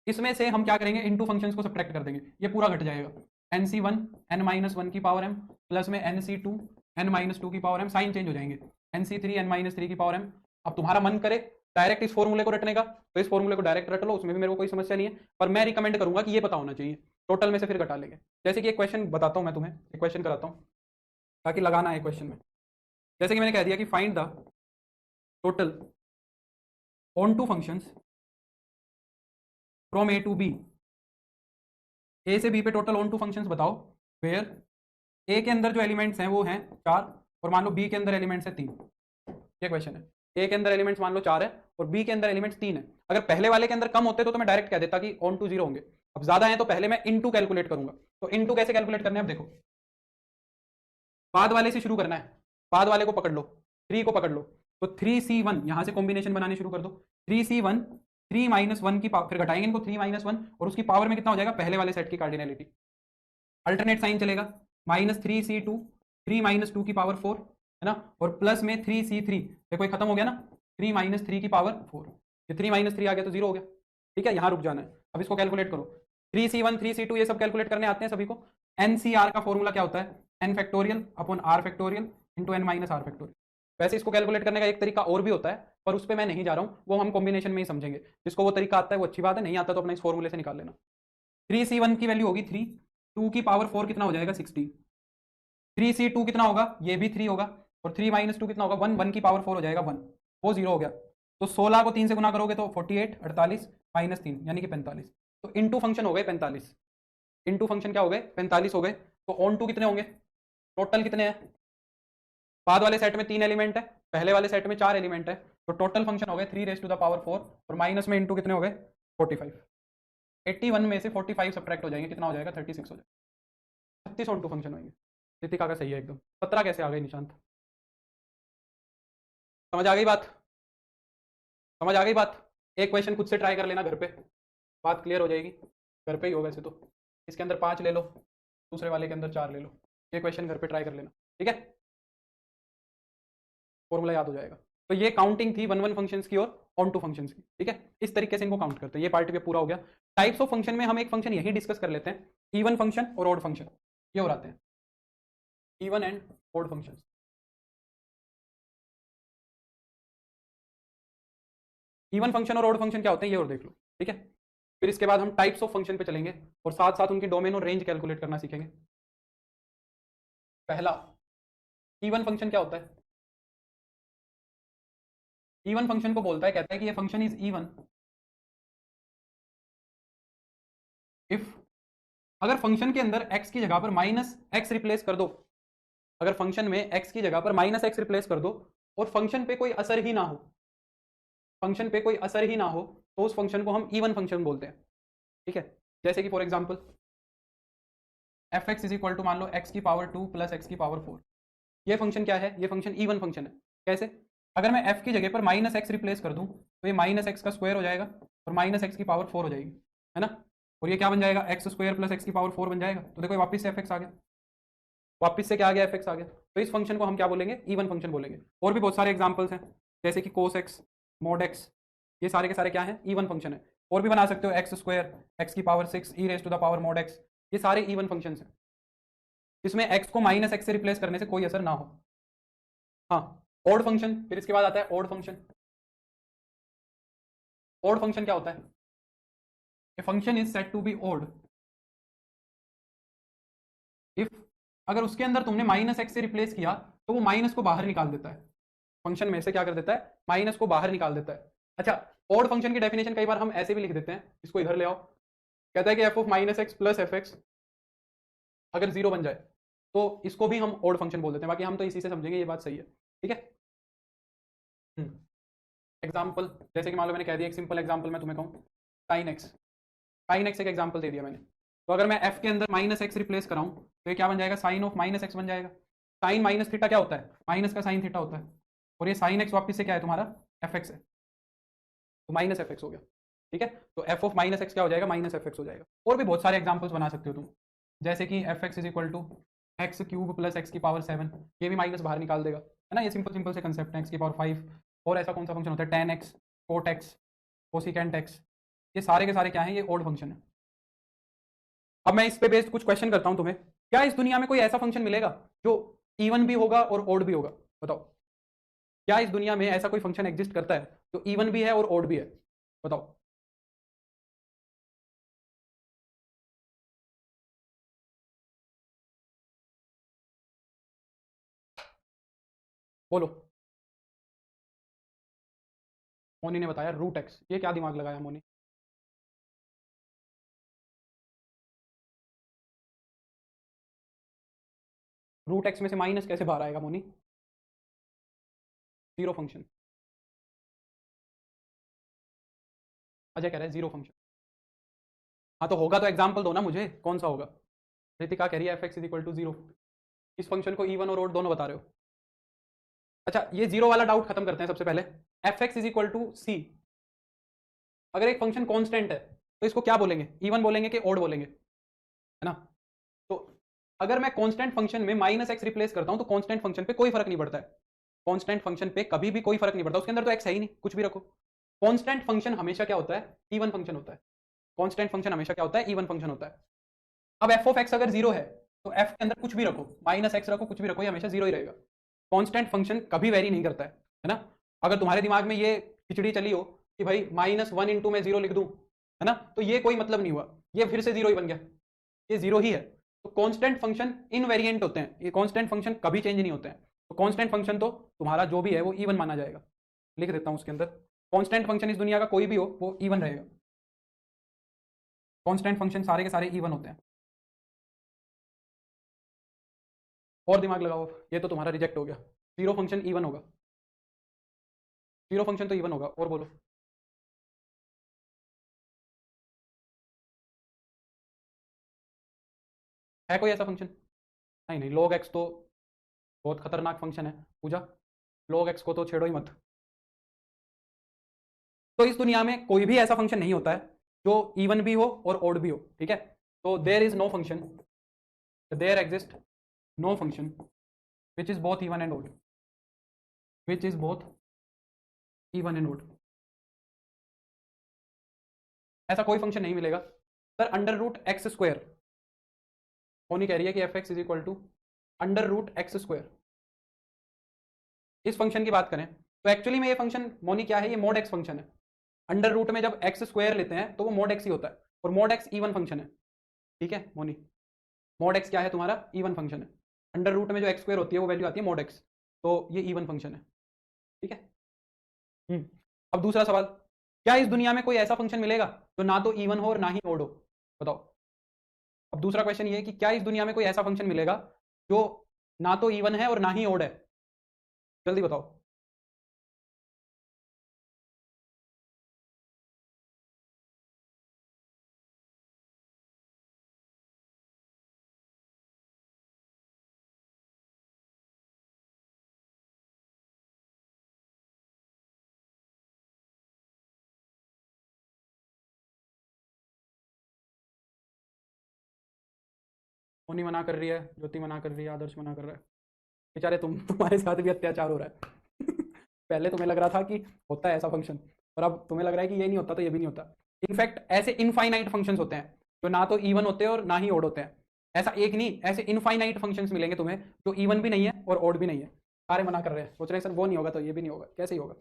इसमें से हम क्या करेंगे, इनटू फंक्शंस को सब्ट्रैक्ट कर देंगे, ये पूरा घट जाएगा। NC1 n-1 की पावर m प्लस में NC2 n-2 की पावर m, साइन चेंज हो जाएंगे, NC3 n-3 की पावर m। अब तुम्हारा मन करे डायरेक्ट इस फॉर्मूले को रटने का तो इस फॉर्मूले को डायरेक्ट रट लो, उसमें भी मेरे को कोई समस्या नहीं है, पर मैं रिकमेंड करूंगा कि ये पता होना चाहिए, टोटल में से फिर घटा लेंगे। जैसे कि एक क्वेश्चन बताता हूं मैं तुम्हें, एक क्वेश्चन कराता हूं ताकि लगाना है क्वेश्चन में। जैसे कि मैंने कह दिया कि find the total onto functions from A to B, A से बी पे टोटल ऑन टू फंक्शंस बताओ, वेयर ए के अंदर जो एलिमेंट्स हैं वो हैं 4 और मान लो बी के अंदर एलिमेंट्स हैं 3। ये क्वेश्चन है, ए के अंदर एलिमेंट्स मान लो 4 है और बी के अंदर एलिमेंट्स 3 है। अगर पहले वाले के अंदर कम होते तो मैं डायरेक्ट कह देता कि ऑन टू 0 होंगे, अब ज्यादा है तो पहले मैं इनटू कैलकुलेट करूंगा। तो इनटू कैसे कैलकुलेट करने हैं, अब देखो, बाद वाले से शुरू करना है, बाद वाले को पकड़ लो, 3 को पकड़ लो, तो 3C1 यहां से कॉम्बिनेशन बनाने शुरू कर दो, 3C1 3-1 की पावर, फिर घटाएंगे इनको 3-1 और उसकी पावर में कितना हो जाएगा, पहले वाले सेट की कार्डिनलिटी, अल्टरनेट साइन चलेगा, -3C2 3-2 की पावर 4 है ना, और प्लस में 3C3, देखो ये खत्म हो गया ना, 3-3 की पावर 4, ये 3-3 आ गया तो 0 हो गया, ठीक है। यहां रुक जाना है, अब इसको कैलकुलेट करो, 3C1 3C2 ये सब कैलकुलेट करने आते हैं सभी को। NCR का फॉर्मूला क्या होता है, n factorial upon r factorial into n minus r factorial. वैसे इसको कैलकुलेट करने का एक तरीका और भी होता है, पर उस पर मैं नहीं जा रहा हूँ, वो हम कॉम्बिनेशन में ही समझेंगे। जिसको वो तरीका आता है वो अच्छी बात है, नहीं आता तो अपना इस फॉर्मूले से निकाल लेना। 3C1 की वैल्यू होगी 3, 2 की पावर 4 कितना हो जाएगा 16, 3C2 कितना होगा, ये भी 3 होगा, और 3-2 कितना होगा 1, 1 की पावर 4 हो जाएगा 1, वो 0 हो गया। तो 16 को 3 से गुना करोगे तो 48 48 -3 यानी कि 45। तो इनटू फंक्शन हो गए 45, इनटू फंक्शन क्या हो गए 45 हो गए। तो ऑन टू कितने होंगे, टोटल कितने हैं, बाद वाले सेट में 3 एलिमेंट है, पहले वाले सेट में 4 एलिमेंट है, तो टोटल फंक्शन हो गए 3⁴ और माइनस में इनटू कितने हो गए 45। 81 में से 45 सब्ट्रैक्ट हो जाएंगे, कितना हो जाएगा 36 हो जाएगा, 36 ऑन टू फंक्शन होंगे। रितिका का सही है एकदम। 17 कैसे आ गई निशांत, समझ आ गई बात, समझ आ गई बात। एक क्वेश्चन खुद से ट्राई कर लेना घर पे, बात क्लियर हो जाएगी, घर पे ही हो वैसे तो। इसके अंदर 5 ले लो, दूसरे वाले के अंदर 4 ले लो, ये क्वेश्चन घर पे ट्राई कर लेना, ठीक है, फॉर्मूला याद हो जाएगा। तो ये काउंटिंग थी 1-1 फंक्शंस की और ऑन टू फंक्शंस की, ठीक है। इस तरीके से इनको काउंट करते हैं, ये पार्ट भी पूरा हो गया। टाइप्स ऑफ फंक्शन में हम एक फंक्शन यही डिस्कस कर लेते हैं, इवन फंक्शन और ऑड फंक्शन। ये और आते हैं even and odd functions. Even function और ओड फंक्शन क्या होते हैं ये और देख लो, ठीक है। फिर इसके बाद हम टाइप्स ऑफ फंक्शन पे चलेंगे और साथ साथ उनकी डोमेन और रेंज कैलकुलेट करना सीखेंगे। पहला, इवन फंक्शन क्या होता है? इवन फंक्शन को बोलता है, कहता है कि ये फंक्शन इज इवन इफ, अगर फंक्शन के अंदर x की जगह पर माइनस एक्स रिप्लेस कर दो, अगर फंक्शन में x की जगह पर माइनस एक्स रिप्लेस कर दो और फंक्शन पे कोई असर ही ना हो, फंक्शन पे कोई असर ही ना हो, तो उस फंक्शन को हम इवन फंक्शन बोलते हैं, ठीक है। जैसे कि for example f x is equal to मान लो x की पावर 2 प्लस एक्स की पावर 4, ये फंक्शन क्या है? ये फंक्शन इवन फंक्शन है। कैसे? अगर मैं f की जगह पर माइनस एक्स रिप्लेस कर दूं तो ये माइनस एक्स का स्क्वायर हो जाएगा और माइनस एक्स की पावर 4 हो जाएगी, है ना। और ये क्या बन जाएगा? एक्स स्क्वायर प्लस एक्स की पावर 4 बन जाएगा। तो देखो वापस से एफ एक्स आ गया, वापस से क्या आ गया? एफ एक्स आ गया। तो इस फंक्शन को हम क्या बोलेंगे? इवन फंक्शन बोलेंगे। और भी बहुत सारे एग्जाम्पल्स हैं, जैसे कि कोस एक्स, मॉड एक्स, ये सारे के सारे क्या हैं? इवन फंक्शन है। और भी बना सकते हो एक्स स्क्वायर, एक्स की power 6 e raise to the power mod x, ये सारे इवन फंक्शन हैं जिसमें एक्स को माइनस एक्स से रिप्लेस करने से कोई असर ना हो। हाँ, ओड फंक्शन, फिर इसके बाद आता है ओड फंक्शन। ओड फंक्शन क्या होता है? A function is said to be odd if, अगर उसके अंदर तुमने माइनस एक्स से रिप्लेस किया तो वो माइनस को बाहर निकाल देता है, फंक्शन में से क्या कर देता है? माइनस को बाहर निकाल देता है। अच्छा, ओड फंक्शन की डेफिनेशन कई बार हम ऐसे भी लिख देते हैं, इसको इधर ले आओ, कहता है कि F of minus x plus F x अगर जीरो बन जाए तो इसको भी हम ओड फंक्शन बोल देते हैं। बाकी हम तो इसी से समझेंगे, ये बात सही है, ठीक है। एग्जाम्पल, जैसे कि मान लो मैंने कह दिया, एक सिंपल एग्जाम्पल मैं तुम्हें कहूँ, साइन एक्स, साइन एक्स एक एग्जाम्पल दे दिया मैंने, तो अगर मैं एफ के अंदर माइनस एक्स रिप्लेस कराऊँ तो ये क्या बन जाएगा? साइन ऑफ माइनस एक्स बन जाएगा। साइन माइनस थीटा क्या होता है? माइनस का साइन थीटा होता है, और ये साइन एक्स वापस से क्या है? तुम्हारा एफ एक्स है, तो माइनस एफ एक्स हो गया, ठीक है। तो एफ ऑफ माइनस एक्स क्या हो जाएगा? माइनस एफ एक्स हो जाएगा। और भी बहुत सारे एग्जाम्पल्स बना सकते हो तुम, जैसे कि f x is equal to x cube plus x की पावर 7, ये भी माइनस बाहर निकाल देगा, है ना। ये सिंपल सिंपल से कंसेप्ट है, एक्स की पावर 5। और ऐसा कौन सा फंक्शन होता है? Tan x, cot x, cosecant x, ये सारे के सारे क्या हैं? ये ओड फंक्शन है। अब मैं इस पे बेस्ड कुछ क्वेश्चन करता हूं तुम्हें, क्या इस दुनिया में कोई ऐसा फंक्शन मिलेगा जो इवन भी होगा और ओड भी होगा? बताओ, क्या इस दुनिया में ऐसा कोई फंक्शन एग्जिस्ट करता है जो इवन भी है और ओड भी है? बताओ। बोलो। मोनी ने बताया रूट एक्स, ये क्या दिमाग लगाया मोनी? रूट एक्स में से माइनस कैसे बाहर आएगा मोनी? Zero function. अजय कह रहा है जीरो फंक्शन। हाँ तो होगा तो एग्जाम्पल दो ना मुझे, कौन सा होगा? रितिका कह रही है f x is equal to zero, इस फंक्शन को इवन और ओड दोनों बता रहे हो। अच्छा, ये जीरो वाला डाउट खत्म करते हैं सबसे पहले। F x is equal to c, अगर एक फंक्शन कॉन्स्टेंट है तो इसको क्या बोलेंगे? इवन बोलेंगे कि ओड बोलेंगे, है ना। तो अगर मैं कांस्टेंट फंक्शन में माइनस एक्स रिप्लेस करता हूं तो कांस्टेंट फंक्शन पे कोई फर्क नहीं पड़ता है, कांस्टेंट फंक्शन पे कभी भी कोई फर्क नहीं पड़ता, उसके अंदर तो एक्स है ही नहीं, कुछ भी रखो। कांस्टेंट फंक्शन हमेशा क्या होता है? इवन फंक्शन होता है। कांस्टेंट फंक्शन हमेशा क्या होता है? इवन फंक्शन होता है। अब एफ ऑफ एक्स अगर जीरो है तो एफ के अंदर कुछ भी रखो, माइनस एक्स रखो, कुछ भी रखो, ये हमेशा जीरो ही रहेगा। कांस्टेंट फंक्शन कभी वेरी नहीं करता है ना। अगर तुम्हारे दिमाग में ये खिचड़ी चली हो कि भाई माइनस वन इंटू में जीरो लिख दूं, है ना, तो ये कोई मतलब नहीं हुआ, ये फिर से जीरो ही बन गया, ये जीरो ही है। तो कांस्टेंट फंक्शन इनवेरिएंट होते हैं, ये कांस्टेंट फंक्शन कभी चेंज नहीं होते हैं। तो कांस्टेंट फंक्शन तो तुम्हारा जो भी है वो इवन माना जाएगा। लिख देता हूं उसके अंदर, कांस्टेंट फंक्शन इस दुनिया का कोई भी हो वो इवन रहेगा। कांस्टेंट फंक्शन सारे के सारे इवन होते हैं। और दिमाग लगाओ, ये तो तुम्हारा रिजेक्ट हो गया, जीरो फंक्शन इवन होगा, जीरो फंक्शन तो इवन होगा। और बोलो। है कोई ऐसा फंक्शन? नहीं नहीं, log x तो बहुत खतरनाक फंक्शन है पूजा, log x को तो छेड़ो ही मत। तो इस दुनिया में कोई भी ऐसा फंक्शन नहीं होता है जो इवन भी हो और ओड भी हो, ठीक है। तो there is no function, there exist no function which is both even and odd, which is both even and odd. ऐसा कोई फंक्शन नहीं मिलेगा। Sir under root x square, Moni कह रही है कि f x is equal to under root x square. इस फंक्शन की बात करें तो एक्चुअली में ये फंक्शन मोनी क्या है, ये मोड एक्स फंक्शन है। अंडर रूट में जब एक्स स्क्वायर लेते हैं तो वो मोड एक्स ही होता है, और मोड एक्स इवन फंक्शन है। ठीक है मोनी, मोड एक्स क्या है तुम्हारा, इवन फंक्शन है। अंडर रूट में जो एक्स स्क्वायर होती है वो वैल्यू आती है मोड एक्स, तो ये इवन फंक्शन है। ठीक है। अब दूसरा सवाल, क्या इस दुनिया में कोई ऐसा फंक्शन मिलेगा जो ना तो इवन हो और ना ही ओड हो? बताओ। अब दूसरा क्वेश्चन ये है कि क्या इस दुनिया में कोई ऐसा फंक्शन मिलेगा जो ना तो इवन है और ना ही ओड है? जल्दी बताओ। मोनी मना कर रही है, ज्योति मना कर रही है, आदर्श मना कर रहा है। बेचारे तुम्हारे साथ भी अत्याचार हो रहा है। पहले तुम्हें लग रहा था कि होता है ऐसा फंक्शन, और अब तुम्हें लग रहा है कि ये नहीं होता तो ये भी नहीं होता। इनफैक्ट ऐसे इनफाइनाइट फंक्शंस होते हैं जो ना तो इवन होते हैं और ना ही ओड होते हैं। ऐसा एक नहीं, ऐसे इनफाइनाइट फंक्शंस मिलेंगे तुम्हें जो इवन भी नहीं है और ओड भी नहीं है। सारे मना कर रहे हैं, सोच रहे हैं सर वो नहीं होगा तो ये भी नहीं होगा, कैसे ही होगा।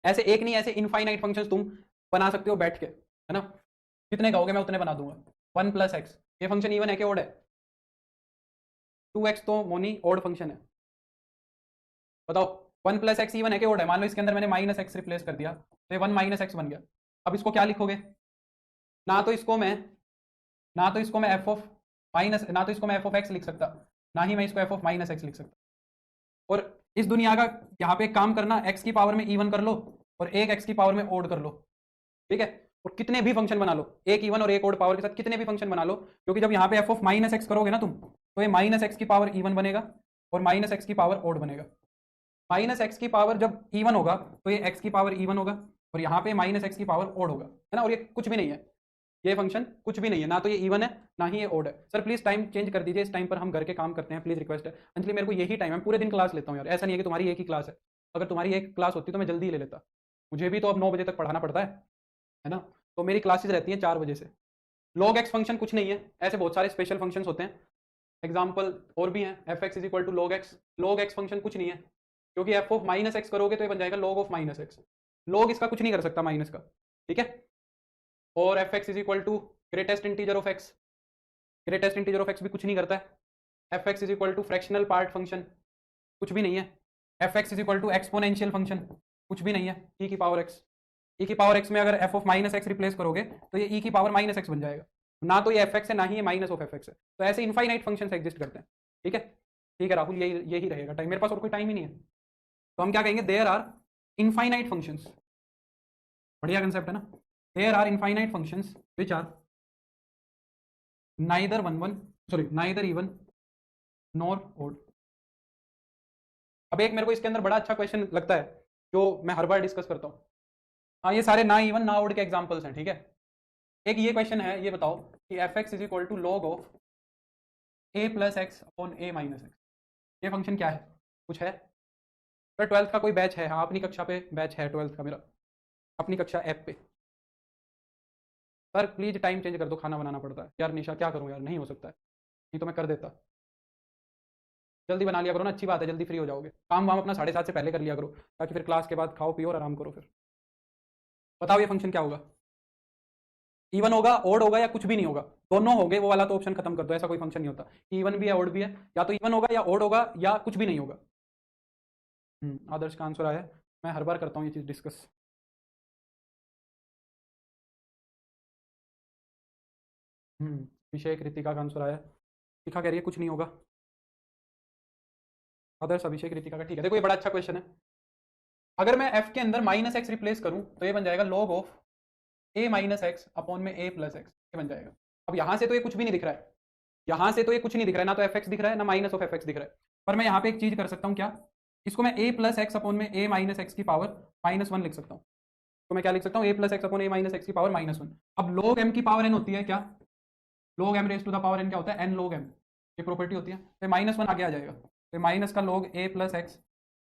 ऐसे एक नहीं, ऐसे इनफाइनाइट फंक्शंस तुम बना सकते हो बैठ के, है ना। कितने कहोगे मैं उतने बना दूंगा। 1+x, ये फंक्शन इवन है कि ओड है? 2x तो मोनी ओड फंक्शन है। बताओ, 1+x इवन है कि ओड है? मान लो इसके अंदर मैंने -x रिप्लेस कर दिया तो ये 1 - x बन गया। अब इसको क्या लिखोगे? ना तो इसको मैं ना तो इसको मैं एफ ऑफ माइनस ना तो इसको मैं एफ ऑफ एक्स लिख सकता, ना ही मैं इसको एफ ऑफ -x लिख सकता। और इस दुनिया का यहाँ पे एक काम करना, x की पावर में इवन कर लो और एक x की पावर में ओड कर लो। ठीक है। और कितने भी फंक्शन बना लो, एक इवन और एक ओड पावर के साथ कितने भी फंक्शन बना लो, क्योंकि जब यहाँ पे एफ ऑफ -x करोगे ना तुम, तो ये -x की पावर इवन बनेगा और -x की पावर ओड बनेगा। -x की पावर जब इवन होगा तो ये x की पावर इवन होगा, और यहाँ पे -x की पावर ओड होगा, है ना। और ये कुछ भी नहीं है, ये फंक्शन कुछ भी नहीं है, ना तो ये इवन है ना ही ये ओड है। सर प्लीज टाइम चेंज कर दीजिए, इस टाइम पर हम घर के काम करते हैं, प्लीज रिक्वेस्ट है। अंजलि मेरे को यही टाइम है, पूरे दिन क्लास लेता हूँ यार, ऐसा नहीं है कि तुम्हारी एक ही क्लास है। अगर तुम्हारी एक क्लास होती तो मैं जल्दी ले लेता, मुझे भी तो अब 9 बजे तक पढ़ाना पड़ता है ना। तो मेरी क्लासेज रहती हैं 4 बजे से। लॉग एक्स फंक्शन कुछ नहीं है, ऐसे बहुत सारे स्पेशल फंक्शंस होते हैं, एग्जाम्पल और भी हैं। F x is equal to log x, log x function कुछ नहीं है, क्योंकि एफ ऑफ -x करोगे तो ये बन जाएगा लॉग ऑफ -x। लॉग इसका कुछ नहीं कर सकता माइनस का। ठीक है। और f x is equal to greatest integer of x, greatest integer of x भी कुछ नहीं करता है। F x is equal to fractional part function, कुछ भी नहीं है। F x is equal to exponential function, कुछ भी नहीं है। ई की पावर एक्स, ई की पावर एक्स में अगर एफ ऑफ -x रिप्लेस करोगे तो ये ई की पावर -x बन जाएगा। ना तो ये एफ एक्स है ना ही ये माइनस ऑफ एफ एक्स है। तो ऐसे इनफाइनाइट फंक्शन एग्जिस्ट करते हैं। ठीक है। ठीक है राहुल, यही यही रहेगा टाइम, मेरे पास और कोई टाइम ही नहीं है। तो हम क्या कहेंगे, देयर आर इनफाइनाइट फंक्शंस। बढ़िया कंसेप्ट है ना। There are infinite functions which are neither even nor odd. अब एक मेरे को इसके अंदर बड़ा अच्छा क्वेश्चन लगता है जो मैं हर बार डिस्कस करता हूँ। हाँ, ये सारे ना इवन ना ओड के एग्जांपल्स हैं। ठीक है। एक ये क्वेश्चन है, ये बताओ कि f x is equal to log of a+x/a-x, ये फंक्शन क्या है? कुछ है? सर 12th का कोई बैच है? हाँ, अपनी कक्षा पे बैच है 12th का मेरा, अपनी कक्षा ऐप पे। सर प्लीज टाइम चेंज कर दो, खाना बनाना पड़ता है यार। निशा क्या करूँ यार, नहीं हो सकता है, नहीं तो मैं कर देता। जल्दी बना लिया करो ना, अच्छी बात है, जल्दी फ्री हो जाओगे। काम वाम अपना 7:30 से पहले कर लिया करो, ताकि फिर क्लास के बाद खाओ पियो और आराम करो। फिर बताओ ये फंक्शन क्या होगा? इवन होगा, ओड होगा, या कुछ भी नहीं होगा? दोनों होंगे वो वाला तो ऑप्शन खत्म कर दो, ऐसा कोई फंक्शन नहीं होता। इवन भी है ओड भी है, या तो इवन होगा या ओड होगा या कुछ भी नहीं होगा। आदर्श का आंसर आया है। मैं हर बार करता हूँ ये चीज़ डिस्कस। अभिषेक रितिका का आंसर आया है। शिखा कह रही है कुछ नहीं होगा। आदर्श अभिषेक रितिका का, ठीक है। देखो ये बड़ा अच्छा क्वेश्चन है। अगर मैं f के अंदर -x रिप्लेस करूं तो ये बन जाएगा log ऑफ a-x अपॉन में a+x, ये बन जाएगा। अब यहां से तो ये कुछ भी नहीं दिख रहा है, यहां से तो ये कुछ नहीं दिख रहा है, ना तो एफ एक्स दिख रहा है ना माइनस ऑफ एफ एक्स दिख रहा है। पर मैं यहाँ पे एक चीज कर सकता हूँ, क्या? इसको मैं a+x अपॉन में a-x की पावर -1 लिख सकता हूँ। तो मैं क्या लिख सकता हूँ, a+x अपॉन a-x की पावर -1। अब log m की पावर n होती है क्या? log m raise to the power n क्या होता है? n log m, ये प्रॉपर्टी होती है। तो -1 आगे आ जाएगा, तो माइनस का log a+x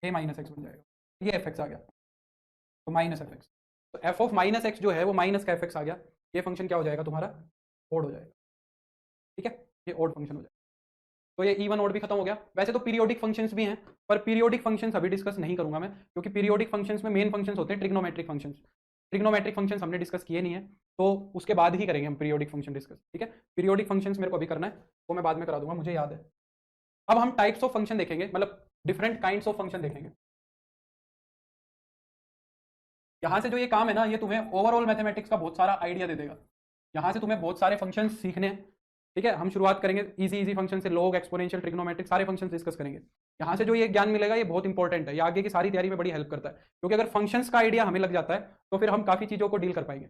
a-x बन जाएगा। ये एफ एक्स आ गया, तो -f(x). तो एफ ऑफ -x जो है वो माइनस का एफ एक्स आ गया। ये फंक्शन क्या हो जाएगा तुम्हारा? ओड हो जाएगा। ठीक है। ये ऑड फंक्शन हो जाएगा। तो ये इवन ऑड भी खत्म हो गया। वैसे तो पीरियोडिक फंक्शंस भी हैं, पर पीरियोडिक फंक्शंस अभी डिस्कस नहीं करूंगा मैं, क्योंकि पीरियोडिक फंक्शंस में मेन फंक्शंस होते हैं ट्रिग्नोमेट्रिक फंक्शंस। ट्रिग्नोमेट्रिक फंक्शंस हमने डिस्कस किए नहीं है, तो उसके बाद ही करेंगे हम पीरियोडिक फंक्शन डिस्कस, ठीक है। पीरियोडिक फंक्शंस मेरे को अभी करना है, वो मैं बाद में करा दूंगा, मुझे याद है। अब हम टाइप्स ऑफ फंक्शन देखेंगे, मतलब डिफरेंट काइंड्स ऑफ फंक्शन देखेंगे। यहाँ से जो ये काम है ना, ये तुम्हें ओवरऑल मैथमेटिक्स का बहुत सारा आइडिया दे देगा। यहाँ से तुम्हें बहुत सारे फंक्शन सीखने हैं, ठीक है। हम शुरुआत करेंगे इजी इजी फंक्शन से, लॉग, एक्सपोनेंशियल, ट्रिग्नोमेट्रिक, सारे फंक्शन डिस्कस करेंगे। यहाँ से जो ये ज्ञान मिलेगा ये बहुत इंपॉर्टेंट है, ये आगे की सारी तैयारी में बड़ी हेल्प करता है, क्योंकि अगर फंक्शंस का आइडिया हमें लग जाता है तो फिर हम काफ़ी चीज़ों को डील कर पाएंगे।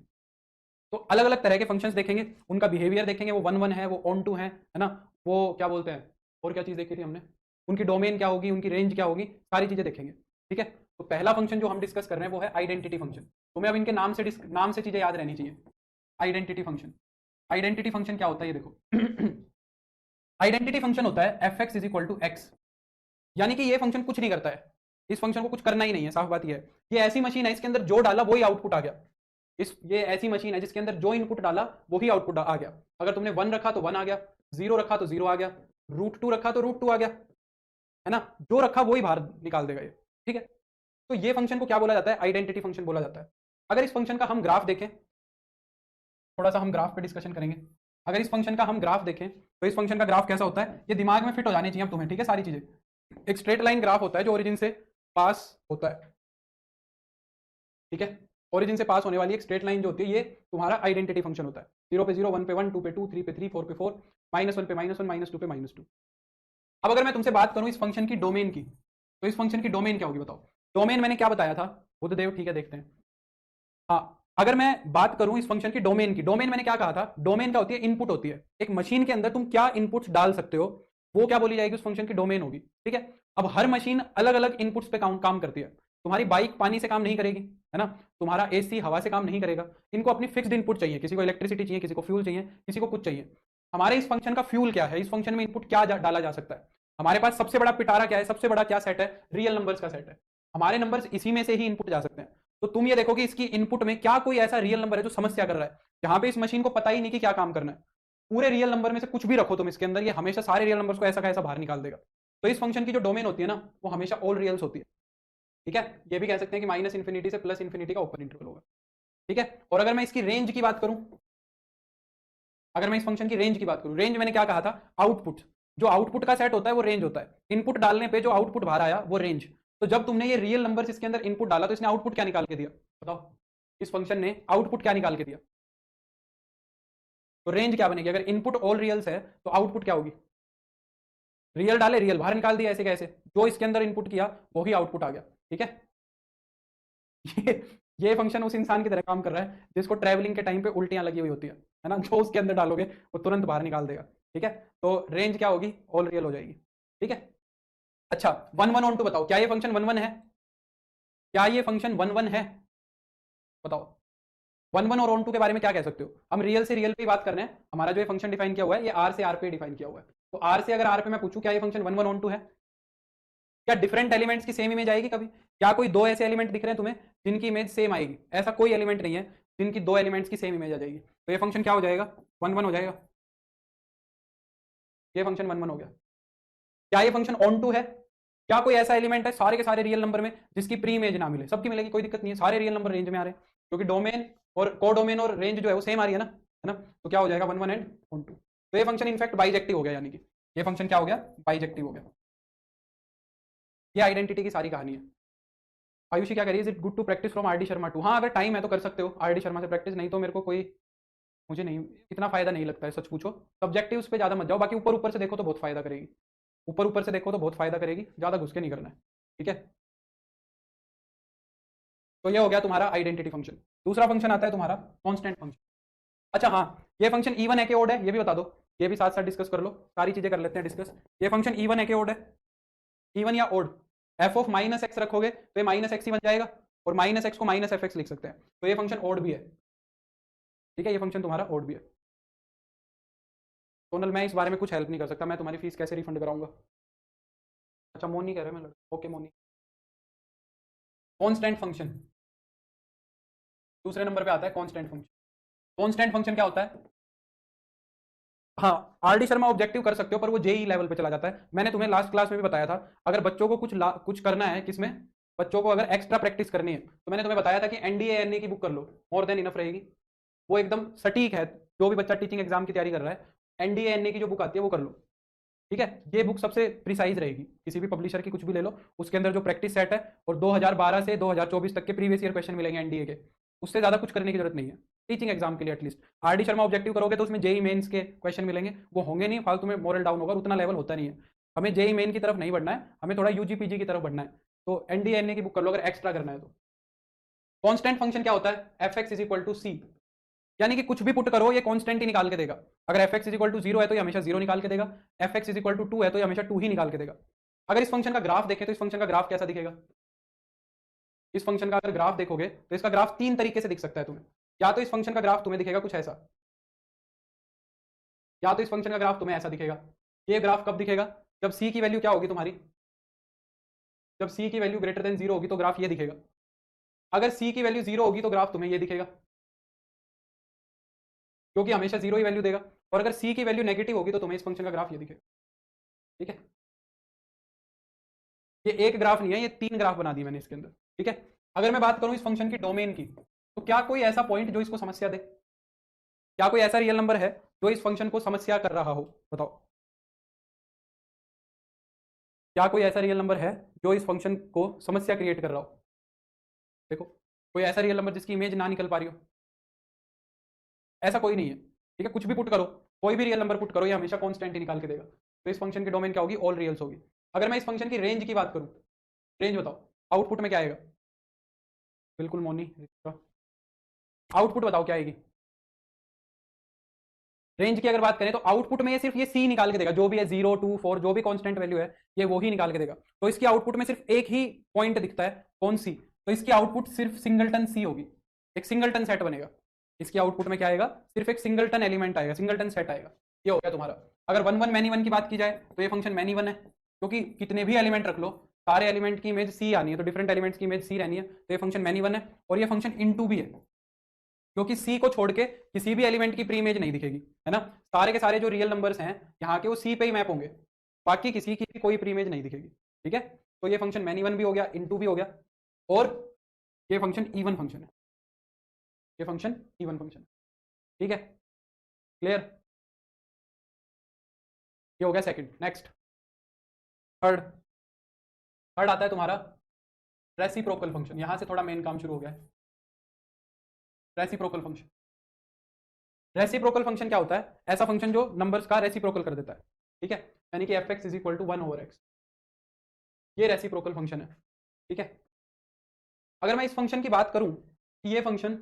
तो अलग अलग तरह के फंक्शंस देखेंगे, उनका बिहेवियर देखेंगे, वो वन वन है, वो ऑन टू है ना, वो क्या बोलते हैं, और क्या चीज़ देखी थी हमने, उनकी डोमेन क्या होगी, उनकी रेंज क्या होगी, सारी चीज़ें देखेंगे, ठीक है। तो पहला फंक्शन जो हम डिस्कस कर रहे हैं वो है आइडेंटिटी फंक्शन। तुम्हें अब इनके नाम से चीज़ें याद रहनी चाहिए। आइडेंटिटी फंक्शन, आइडेंटिटी फंक्शन क्या होता है ये देखो। आइडेंटिटी फंक्शन होता है f x is equal to x, यानी कि ये फंक्शन कुछ नहीं करता है, इस फंक्शन को कुछ करना ही नहीं है, साफ बात ये है। ये ऐसी मशीन है, इसके अंदर जो डाला वही आउटपुट आ गया। ये ऐसी मशीन है जिसके अंदर जो इनपुट डाला वही आउटपुट आ गया। अगर तुमने 1 रखा तो 1 आ गया, 0 रखा तो 0 आ गया, √2 रखा तो √2 आ गया, है ना, जो रखा वही बाहर निकाल देगा ये, ठीक है। तो ये फंक्शन को क्या बोला जाता है, आइडेंटिटी फंक्शन बोला जाता है। अगर इस फंक्शन का हम ग्राफ देखें, थोड़ा सा हम ग्राफ पे डिस्कशन करेंगे। अगर इस फंक्शन का हम ग्राफ देखें तो इस फंक्शन का ग्राफ कैसा होता है, ये दिमाग में फिट हो जानी चाहिए अब तुम्हें, ठीक है, सारी चीजें। एक स्ट्रेट लाइन ग्राफ होता है जो ओरिजिन से पास होता है, ठीक है। ओरिजिन से पास होने वाली एक स्ट्रेट लाइन जो होती है, ये तुम्हारा आइडेंटिटी फंक्शन होता है। 0 पे 0, 1 पे 1, 2 पे 2, 3 पे 3, 4 पे 4, -1 पे -1, -2 पे -2। अब अगर मैं तुमसे बात करूं इस फंक्शन की डोमेन की, तो इस फंक्शन की डोमेन क्या होगी बताओ। डोमेन मैंने क्या बताया था, बुद्धदेव, ठीक है, देखते हैं। हाँ, अगर मैं बात करूं इस फंक्शन की डोमेन की, डोमेन मैंने क्या कहा था, डोमेन क्या होती है, इनपुट होती है। एक मशीन के अंदर तुम क्या इनपुट्स डाल सकते हो, वो क्या बोली जाएगी, उस फंक्शन की डोमेन होगी, ठीक है। अब हर मशीन अलग अलग इनपुट्स पे काम करती है। तुम्हारी बाइक पानी से काम नहीं करेगी, है ना, तुम्हारा एसी हवा से काम नहीं करेगा। इनको अपनी फिक्स्ड इनपुट चाहिए, किसी को इलेक्ट्रिसिटी चाहिए, किसी को फ्यूल चाहिए, किसी को कुछ चाहिए। हमारे इस फंक्शन का फ्यूल क्या है, इस फंक्शन में इनपुट क्या डाला जा सकता है। हमारे पास सबसे बड़ा पिटारा क्या है, सबसे बड़ा क्या सेट है, रियल नंबर्स का सेट है। हमारे नंबर्स इसी में से ही इनपुट जा सकते हैं। तो तुम ये देखो कि इसकी इनपुट में क्या कोई ऐसा रियल नंबर है जो समस्या कर रहा है, जहां पे इस मशीन को पता ही नहीं कि क्या काम करना है। पूरे रियल नंबर में से कुछ भी रखो तुम इसके अंदर, ये हमेशा सारे रियल नंबर्स को ऐसा का ऐसा बाहर निकाल देगा। तो इस फंक्शन की जो डोमेन होती है ना, वो हमेशा ऑल रियल्स होती है, ठीक है। ये भी कह सकते हैं कि माइनस इन्फिनिटी से प्लस इन्फिनिटी का ओपन इंटरवल होगा, ठीक है। और अगर मैं इसकी रेंज की बात करूं, अगर मैं इस फंक्शन की रेंज की बात करूं, रेंज मैंने क्या कहा था, आउटपुट, जो आउटपुट का सेट होता है वो रेंज होता है। इनपुट डालने पे जो आउटपुट बाहर आया वो रेंज। तो जब तुमने ये रियल नंबर्स इसके अंदर इनपुट डाला तो इसने आउटपुट क्या निकाल के दिया, बताओ, इस फंक्शन ने आउटपुट क्या निकाल के दिया। तो रेंज क्या बनेगी, अगर इनपुट ऑल रियल्स है तो आउटपुट क्या होगी, रियल डाले रियल बाहर निकाल दिया, ऐसे कैसे, जो इसके अंदर इनपुट किया वही आउटपुट आ गया, ठीक है। ये ये फंक्शन उस इंसान की तरह काम कर रहा है जिसको ट्रैवलिंग के टाइम पे उल्टियां लगी हुई होती है ना, जो उसके अंदर डालोगे वो तुरंत बाहर निकाल देगा, ठीक है। तो रेंज क्या होगी, ऑल रियल हो जाएगी, ठीक है। अच्छा, 1 1 ऑन 2 बताओ, क्या ये फंक्शन 1 1 है, क्या ये फंक्शन 1 1 है, बताओ। 1 1 और ऑन 2 के बारे में क्या कह सकते हो, हम रियल से रियल पे बात कर रहे हैं। हमारा जो ये फंक्शन डिफाइन किया हुआ है ये आर से आर पे डिफाइन किया हुआ है। तो आर से अगर आर पे मैं पूछूं क्या ये फंक्शन 1 1 ऑन 2 है, क्या डिफरेंट एलिमेंट्स की सेम इमेज आएगी कभी, क्या कोई दो ऐसे एलिमेंट दिख रहे हैं तुम्हें जिनकी इमेज सेम आएगी, ऐसा कोई एलिमेंट नहीं है जिनकी दो एलिमेंट्स की सेम इमेज आ जाएगी। तो ये फंक्शन क्या हो जाएगा, 1 1 हो जाएगा, ये फंक्शन 1 1 हो गया। क्या ये फंक्शन ऑन टू है, क्या कोई ऐसा एलिमेंट है सारे के सारे रियल नंबर में जिसकी प्री इमेज ना मिले, सबकी मिलेगी, कोई दिक्कत नहीं है, सारे रियल नंबर रेंज में आ रहे हैं, क्योंकि डोमेन और को डोमेन और रेंज जो है वो सेम आ रही है ना। तो क्या हो जाएगा 1 1 एंड ऑन 2। तो ये फंक्शन इनफैक्ट बाइजेक्टिव हो गया, यानी कि ये फंक्शन क्या हो गया, बाइजेक्टिव हो गया। ये आइडेंटिटी की सारी कहानी है। आयुषी क्या करिए, is it good to practise from R D Sharma too, हाँ अगर टाइम है तो कर सकते हो आर डी शर्मा से प्रैक्टिस, नहीं तो मेरे को कोई, मुझे नहीं इतना फायदा नहीं लगता है, सच पूछो। सब्जेक्टिव्स पे ज़्यादा मत जाओ, बाकी ऊपर ऊपर से देखो तो बहुत फायदा करेगी, ऊपर ऊपर से देखो तो बहुत फायदा करेगी, ज़्यादा घुस के नहीं करना है, ठीक है। तो ये हो गया तुम्हारा आइडेंटिटी फंक्शन। दूसरा फंक्शन आता है तुम्हारा कॉन्स्टेंट फंक्शन। अच्छा हाँ, ये फंक्शन इवन है कि ओड है ये भी बता दो, ये भी साथ साथ डिस्कस कर लो, सारी चीज़ें कर लेते हैं डिस्कस। ये फंक्शन इवन है कि ओड है, इवन या odd, f of minus x रखोगे तो ये माइनस एक्स ही बन जाएगा, और माइनस एक्स को माइनस एफ एक्स लिख सकते हैं, तो ये फंक्शन ओड भी है, ठीक है, ये फंक्शन तुम्हारा ओड भी है। सोनल मैं इस बारे में कुछ हेल्प नहीं कर सकता, मैं तुम्हारी फीस कैसे रिफंड कराऊंगा। अच्छा मोनी कह रहे हैं, मैं ओके मोनी। कांस्टेंट फंक्शन दूसरे नंबर पे आता है, कांस्टेंट फंक्शन। कांस्टेंट फंक्शन क्या होता है, हाँ, आरडी शर्मा ऑब्जेक्टिव कर सकते हो, पर वो जेई लेवल पे चला जाता है। मैंने तुम्हें लास्ट क्लास में भी बताया था, अगर बच्चों को कुछ करना है, किसमें, बच्चों को अगर एक्स्ट्रा प्रैक्टिस करनी है, तो मैंने तुम्हें बताया था कि एनडीए एनए की बुक कर लो, मोर देन इनफ रहेगी। वो एकदम सटीक है, जो भी बच्चा टीचिंग एग्जाम की तैयारी कर रहा है, एनडीए एनए की जो बुक आती है वो कर लो। ठीक है, ये बुक सबसे प्रिसाइज रहेगी, किसी भी पब्लिशर की कुछ भी ले लो, उसके अंदर जो प्रैक्टिस सेट है, और 2012 से 2024 तक के प्रीवियस ईयर क्वेश्चन मिलेंगे एनडीए के, उससे ज़्यादा कुछ करने की जरूरत नहीं है टीचिंग एग्जाम के लिए। एटलीस्ट आरडी शर्मा ऑब्जेक्टिव करोगे तो उसमें जेई मेन्स के क्वेश्चन मिलेंगे, वो होंगे नहीं, फालतू में मोरल डाउन होगा, उतना लेवल होता नहीं है। हमें जेई मेन की तरफ नहीं बढ़ना है, हमें थोड़ा यूजीपीजी की तरफ बढ़ना है। तो एनडीए एनए की बुक कर लो अगर एक्स्ट्रा करना है तो। कॉन्स्टेंट फंक्शन क्या होता है? F x is equal to c, यानी कि कुछ भी पुट करो ये कांस्टेंट ही निकाल के देगा। अगर f x is equal to zero है तो ये हमेशा जीरो निकाल के देगा, f x is equal to two है तो ये हमेशा टू ही निकाल के देगा। अगर इस फंक्शन का ग्राफ देखें तो इस फंक्शन का ग्राफ कैसा दिखेगा? इस फंक्शन का अगर ग्राफ देखोगे तो इसका ग्राफ तीन तरीके से दिख सकता है तुम्हें। या तो इस फंक्शन का ग्राफ तुम्हें दिखेगा कुछ ऐसा, या तो इस फंक्शन का ग्राफ तुम्हें ऐसा दिखेगा। ये ग्राफ कब दिखेगा? जब सी की वैल्यू क्या होगी तुम्हारी, जब सी की वैल्यू ग्रेटर देन जीरो होगी तो ग्राफ ये दिखेगा। अगर सी की वैल्यू जीरो होगी तो ग्राफ तुम्हें ये दिखेगा, क्योंकि हमेशा जीरो ही वैल्यू देगा। और अगर सी की वैल्यू नेगेटिव होगी तो तुम्हें इस फंक्शन का ग्राफ ये दिखेगा। ठीक है, ये एक ग्राफ नहीं है, ये तीन ग्राफ बना दिए मैंने इसके अंदर। ठीक है, अगर मैं बात करूं इस फंक्शन की डोमेन की, तो क्या कोई ऐसा पॉइंट जो इसको समस्या दे? क्या कोई ऐसा रियल नंबर है जो इस फंक्शन को समस्या कर रहा हो? बताओ, क्या कोई ऐसा रियल नंबर है जो इस फंक्शन को समस्या क्रिएट कर रहा हो? देखो, कोई ऐसा रियल नंबर जिसकी इमेज ना निकल पा रही हो? ऐसा कोई नहीं है। ठीक है, कुछ भी पुट करो, कोई भी रियल नंबर पुट करो, ये हमेशा कॉन्स्टेंट ही निकाल के देगा। तो इस फंक्शन की डोमेन क्या होगी? ऑल रियल्स होगी। अगर मैं इस फंक्शन की रेंज की बात करूं, रेंज बताओ, आउटपुट में क्या आएगा? बिल्कुल मोनी, आउटपुट बताओ क्या आएगी? रेंज की अगर बात करें तो आउटपुट में ये सिर्फ ये सी निकाल के देगा, जो भी है 0 2 4 जो भी कांस्टेंट वैल्यू है ये वो ही निकाल के देगा। तो इसकी आउटपुट में सिर्फ एक ही पॉइंट दिखता है, कौन सी? तो इसकी आउटपुट सिर्फ सिंगलटन सी होगी, एक सिंगलटन सेट बनेगा। इसकी आउटपुट में क्या आएगा? सिर्फ एक सिंगलटन एलिमेंट आएगा, सिंगलटन सेट आएगा। ये हो गया तुम्हारा। अगर वन वन मैनी वन की बात की जाए तो ये फंक्शन मैनी वन है, क्योंकि कितने भी एलिमेंट रख लो, सारे एलिमेंट की इमेज सी आनी है, तो डिफरेंट एलिमेंट्स की इमेज सी रहनी है, तो ये फंक्शन मैनी वन है। और ये फंक्शन इनटू भी है, क्योंकि सी को छोड़ के किसी भी एलिमेंट की प्री इमेज नहीं दिखेगी, है ना। सारे के सारे जो रियल नंबर्स हैं यहाँ के वो सी पे ही मैप होंगे, बाकी किसी की भी कोई प्री इमेज नहीं दिखेगी। ठीक है, तो ये फंक्शन मैनी वन भी हो गया, इनटू भी हो गया, और ये फंक्शन इवन फंक्शन है, ये फंक्शन इवन फंक्शन है। ठीक है, क्लियर? ये हो गया सेकंड। Next, third. थर्ड आता है तुम्हारा रेसिप्रोकल फंक्शन। यहाँ से थोड़ा मेन काम शुरू हो गया है। रेसिप्रोकल फंक्शन, रेसिप्रोकल फंक्शन क्या होता है? ऐसा फंक्शन जो नंबर्स का रेसिप्रोकल कर देता है। ठीक है, यानी कि f x is equal to one over x, ये रेसिप्रोकल फंक्शन है। ठीक है, अगर मैं इस फंक्शन की बात करूं कि ये फंक्शन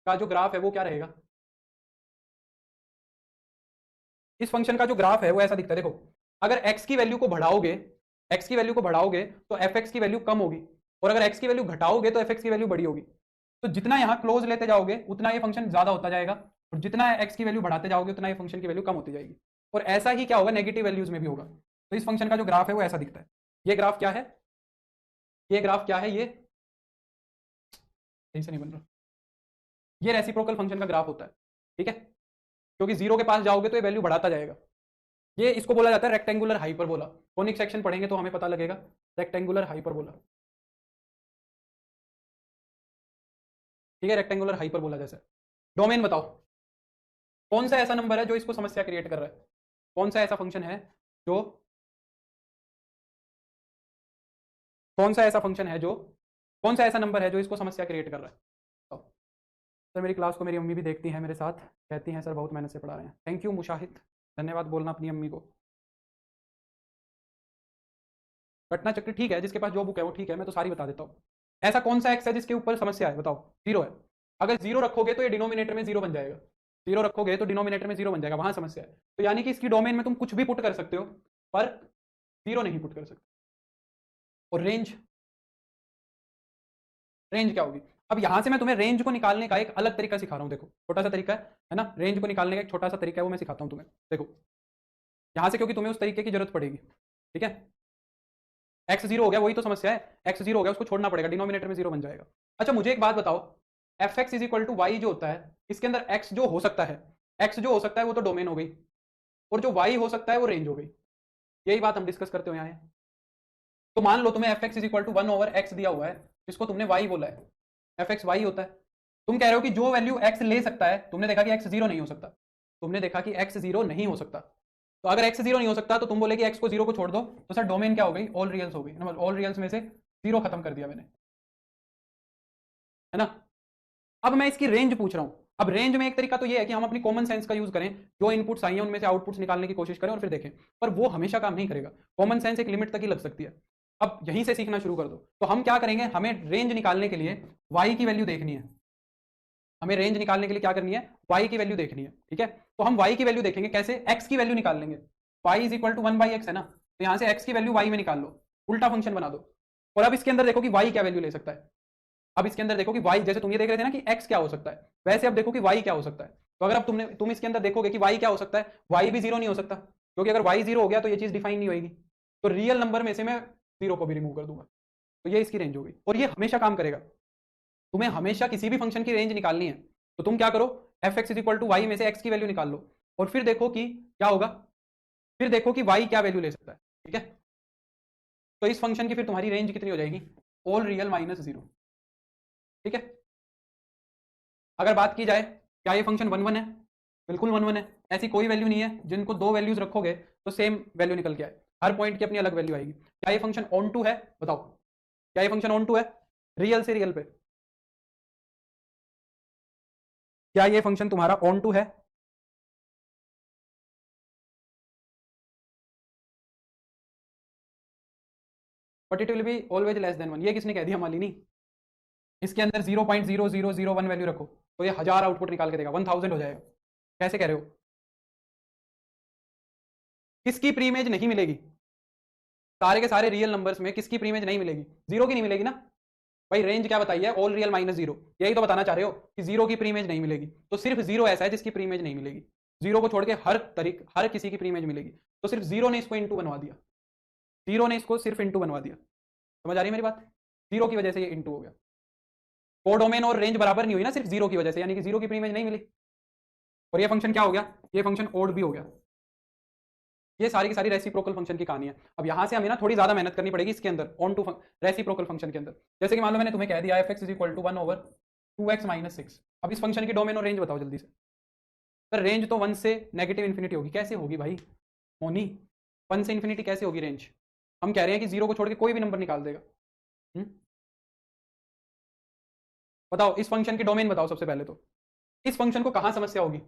का जो ग्राफ है वो क्या रहेगा, इस फंक्शन का जो ग्राफ है वो ऐसा दिखता है। देखो, अगर x की वैल्यू को बढ़ाओगे, x की वैल्यू को बढ़ाओगे तो fx की वैल्यू कम होगी, और अगर x की वैल्यू घटाओगे तो fx की वैल्यू बड़ी होगी। तो जितना यहाँ क्लोज लेते जाओगे उतना ये फंक्शन ज्यादा होता जाएगा, और जितना x की वैल्यू बढ़ाते जाओगे उतना ये फंक्शन की वैल्यू कम होती जाएगी। और ऐसा ही क्या होगा, नेगेटिव वैल्यूज में भी होगा। तो इस फंक्शन का जो ग्राफ है वो ऐसा दिखता है। ये ग्राफ क्या है? ये ग्राफ क्या है? ये सही से नहीं बन रहा, ये रेसिप्रोकल फंक्शन का ग्राफ होता है। ठीक है, क्योंकि जीरो के पास जाओगे तो ये वैल्यू बढ़ाता जाएगा। ये इसको बोला जाता है रेक्टेंगुलर हाइपरबोला। कोनिक सेक्शन पढ़ेंगे तो हमें पता लगेगा, रेक्टेंगुलर हाइपरबोला। ठीक है, रेक्टेंगुलर हाइपरबोला जैसे। डोमेन बताओ, कौन सा ऐसा नंबर है जो इसको समस्या क्रिएट कर रहा है? कौन सा ऐसा फंक्शन है जो, कौन सा ऐसा फंक्शन है जो, कौन सा ऐसा नंबर है जो इसको समस्या क्रिएट कर रहा है? तो, सर मेरी क्लास को मेरी अम्मी भी देखती हैं मेरे साथ, कहती हैं सर बहुत मेहनत से पढ़ा रहे हैं। थैंक यू मुशाहिद, धन्यवाद बोलना अपनी अम्मी को। घटना चक्र ठीक है, जिसके पास जो बुक है वो ठीक है, मैं तो सारी बता देता हूँ। ऐसा कौन सा एक्स है जिसके ऊपर समस्या है? बताओ। जीरो है। अगर जीरो रखोगे तो ये डिनोमिनेटर में जीरो बन जाएगा, जीरो रखोगे तो डिनोमिनेटर में जीरो बन जाएगा, वहां समस्या है। तो यानी कि इसकी डोमेन में तुम कुछ भी पुट कर सकते हो, पर जीरो नहीं पुट कर सकते। और रेंज, रेंज क्या होगी? अब यहां से मैं तुम्हें रेंज को निकालने का एक अलग तरीका सिखा रहा हूं। देखो, छोटा सा तरीका है ना, रेंज को निकालने का एक छोटा सा तरीका है, वो मैं सिखाता हूं तुम्हें। देखो, यहां से क्योंकि तुम्हें उस तरीके की जरूरत पड़ेगी। ठीक है, एक्स जीरो हो गया, वही तो समस्या है, एक्स जीरो हो गया, उसको छोड़ना पड़ेगा, डिनोमिनेटर में जीरो बन जाएगा। अच्छा मुझे एक बात बताओ, f x is equal to y जो होता है, इसके अंदर एक्स जो हो सकता है एक्स जो हो सकता है वो तो डोमेन हो गई, और जो वाई हो सकता है वो रेंज हो गई। यही बात हम डिस्कस करते हुए आए हैं। तो मान लो तुम्हें f x is equal to 1/x दिया हुआ है, जिसको तुमने y बोला है, एफ एक्स वाई होता है। तुम कह रहे हो कि जो वैल्यू x ले सकता है, तुमने देखा कि x जीरो नहीं हो सकता, तुमने देखा कि x जीरो नहीं हो सकता। तो अगर x जीरो नहीं हो सकता तो तुम बोले कि x को जीरो को छोड़ दो, तो सर डोमेन क्या हो गई, ऑल रियल्स हो गई, ऑल रियल्स में से जीरो खत्म कर दिया मैंने, है ना। अब मैं इसकी रेंज पूछ रहा हूं। अब रेंज में एक तरीका तो ये है कि हम अपनी कॉमन सेंस का यूज करें, जो इनपुट्स आई हैं उनमें से आउटपुट्स निकालने की कोशिश करें और फिर देखें, पर वो हमेशा काम नहीं करेगा। कॉमन सेंस एक लिमिट तक ही लग सकती है। अब यहीं से सीखना शुरू कर दो। तो हम क्या करेंगे, हमें रेंज निकालने के लिए y की वैल्यू देखनी है। हमें रेंज निकालने के लिए क्या करनी है, y की वैल्यू देखनी है, ठीक है। तो हम y की वैल्यू देखेंगे कैसे, x की वैल्यू निकाल लेंगे। y is equal to 1/x है ना, तो यहां से x की वैल्यू y में निकाल लो, उल्टा फंक्शन बना दो। और अब इसके अंदर देखो कि y क्या वैल्यू ले सकता है। अब इसके अंदर देखो कि y, जैसे तुम ये देख रहे थे ना कि x क्या हो सकता है, वैसे अब देखो कि y क्या हो सकता है। तो अगर अब तुम इसके अंदर देखोगे कि y क्या हो सकता है, y भी जीरो नहीं हो सकता, क्योंकि अगर y जीरो हो गया तो ये चीज डिफाइन नहीं होगी। तो रियल नंबर में से मैं जीरो को भी रिमूव कर दूंगा। तो ये इसकी रेंज होगी, और ये हमेशा काम करेगा। तुम्हें हमेशा किसी भी फंक्शन की रेंज निकालनी है, तो तुम क्या करो, f x is equal to y में से x की वैल्यू निकाल लो, और फिर देखो कि क्या होगा, फिर देखो कि y क्या वैल्यू ले सकता है, ठीक है। तो इस फंक्शन की फिर तुम्हारी रेंज कितनी हो जाएगी, ऑल रियल माइनस जीरो, ठीक है। अगर बात की जाए क्या ये फंक्शन 1 1 है, बिल्कुल 1 1 है। ऐसी कोई वैल्यू नहीं है जिनको दो वैल्यूज रखोगे तो सेम वैल्यू निकल के आए, हर पॉइंट की अपनी अलग वैल्यू आएगी। क्या ये फंक्शन ऑन टू है, बताओ, क्या ये फंक्शन ऑन टू है रियल से रियल पे, क्या ये फंक्शन तुम्हारा ऑन टू है। But it will be always less than 1, ये किसने कह दिया, मालिनी। इसके अंदर 0.0001 वैल्यू रखो तो ये 1000 आउटपुट निकाल के देगा, 1000 हो जाएगा। कैसे कह रहे हो, किसकी प्री इमेज नहीं मिलेगी, सारे के सारे रियल नंबर्स में किसकी प्री इमेज नहीं मिलेगी, जीरो की नहीं मिलेगी ना। भाई रेंज क्या बताई है, ऑल रियल माइनस जीरो, यही तो बताना चाह रहे हो कि जीरो की प्री इमेज नहीं मिलेगी। तो सिर्फ जीरो ऐसा है जिसकी प्री इमेज नहीं मिलेगी, जीरो को छोड़ के हर किसी की प्री इमेज मिलेगी। तो सिर्फ जीरो ने इसको इंटू बनवा दिया, जीरो ने इसको सिर्फ इंटू बनवा दिया। समझ आ रही है मेरी बात, जीरो की वजह से ये इंटू हो गया। कोडोमेन और रेंज बराबर नहीं हुई ना सिर्फ जीरो की वजह से, यानी कि जीरो की प्री इमेज नहीं मिली, और ये फंक्शन क्या हो गया, ये फंक्शन ओड भी हो गया। ये सारी की सारी रेसिप्रोकल फंक्शन की कहानी है। अब यहां से हमें ना थोड़ी ज्यादा मेहनत करनी पड़ेगी इसके अंदर, ऑन टू रेसिप्रोकल फंक्शन के अंदर। जैसे कि मान लो मैंने तुम्हें कह दिया f x is equal to 1/2x minus 6। अब इस फंक्शन की डोमेन और रेंज बताओ जल्दी से। सर रेंज तो 1 से नेगेटिव इन्फिनिटी होगी, कैसे होगी भाई मोनी, 1 से इन्फिनिटी कैसे होगी रेंज। हम कह रहे हैं कि जीरो को छोड़ के कोई भी नंबर निकाल देगा। बताओ इस फंक्शन की डोमेन बताओ सबसे पहले तो, इस फंक्शन को कहां समस्या होगी।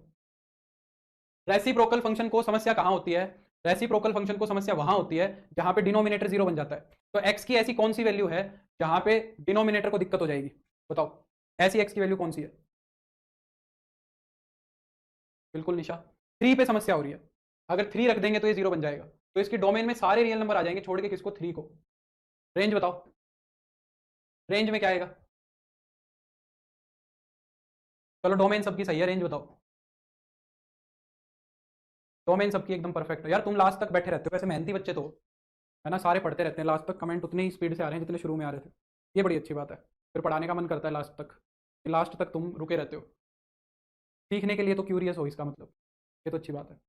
रेसिप्रोकल फंक्शन को समस्या कहां होती है, रेसिप्रोकल फंक्शन को समस्या वहां होती है जहां पे डिनोमिनेटर जीरो बन जाता है। तो x की ऐसी कौन सी वैल्यू है जहां पे डिनोमिनेटर को दिक्कत हो जाएगी, बताओ ऐसी x की वैल्यू कौन सी है। बिल्कुल निशा, 3 पे समस्या हो रही है। अगर 3 रख देंगे तो ये जीरो बन जाएगा, तो इसकी डोमेन में सारे रियल नंबर आ जाएंगे छोड़ के किसको, 3 को। रेंज बताओ, रेंज में क्या आएगा, चलो डोमेन सबकी सही है, रेंज बताओ। डोमेन सबकी एकदम परफेक्ट है यार, तुम लास्ट तक बैठे रहते हो, वैसे मेहनती बच्चे तो हो, है ना, सारे पढ़ते रहते हैं लास्ट तक, कमेंट उतनी ही स्पीड से आ रहे हैं जितने शुरू में आ रहे थे। ये बड़ी अच्छी बात है, फिर पढ़ाने का मन करता है लास्ट तक, कि लास्ट तक तुम रुके रहते हो, सीखने के लिए तो क्यूरियस हो, इसका मतलब ये तो अच्छी बात है,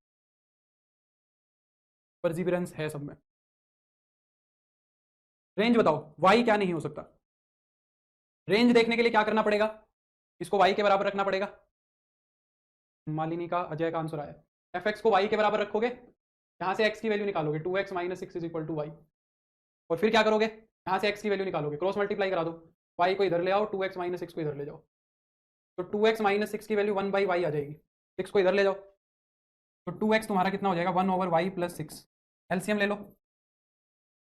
परसिवियरेंस है सब में। रेंज बताओ, वाई क्या नहीं हो सकता। रेंज देखने के लिए क्या करना पड़ेगा, इसको वाई के बराबर रखना पड़ेगा। मालिनी का, अजय का आंसर आया, एफ एक्स को वाई के बराबर रखोगे, यहाँ से एक्स की वैल्यू निकालोगे, 2x minus 6 is equal to y, और फिर क्या करोगे, यहाँ से एक्स की वैल्यू निकालोगे, क्रॉस मल्टीप्लाई करा दो, वाई को इधर ले आओ, 2x माइनस 6 को इधर ले जाओ, तो 2x माइनस 6 की वैल्यू 1/y आ जाएगी, 6 को इधर ले जाओ, तो 2x तुम्हारा कितना हो जाएगा, 1/y प्लस 6, एलसीएम ले लो,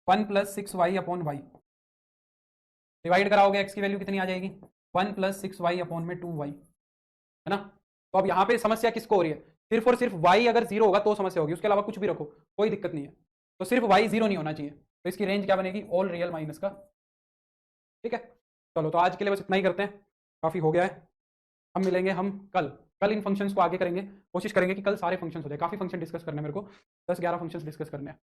1 plus 6y upon y, divide कराओगे x की वैल्यू कितनी आ जाएगी, 1 प्लस 6y अपॉन में 2y, है ना। तो अब यहाँ पे समस्या किसको हो रही है, सिर्फ और सिर्फ y अगर जीरो होगा तो समस्या होगी, उसके अलावा कुछ भी रखो कोई दिक्कत नहीं है, तो सिर्फ y जीरो नहीं होना चाहिए, तो इसकी रेंज क्या बनेगी, ऑल रियल माइनस का, ठीक है। चलो तो आज के लिए बस इतना ही करते हैं, काफ़ी हो गया है। हम मिलेंगे हम कल, कल इन फंक्शंस को आगे करेंगे, कोशिश करेंगे कि कल सारे फंक्शंस हो जाए, काफ़ी फंक्शन डिस्कस करने हैं मेरे को, 10 11 फंक्शंस डिस्कस करने हैं।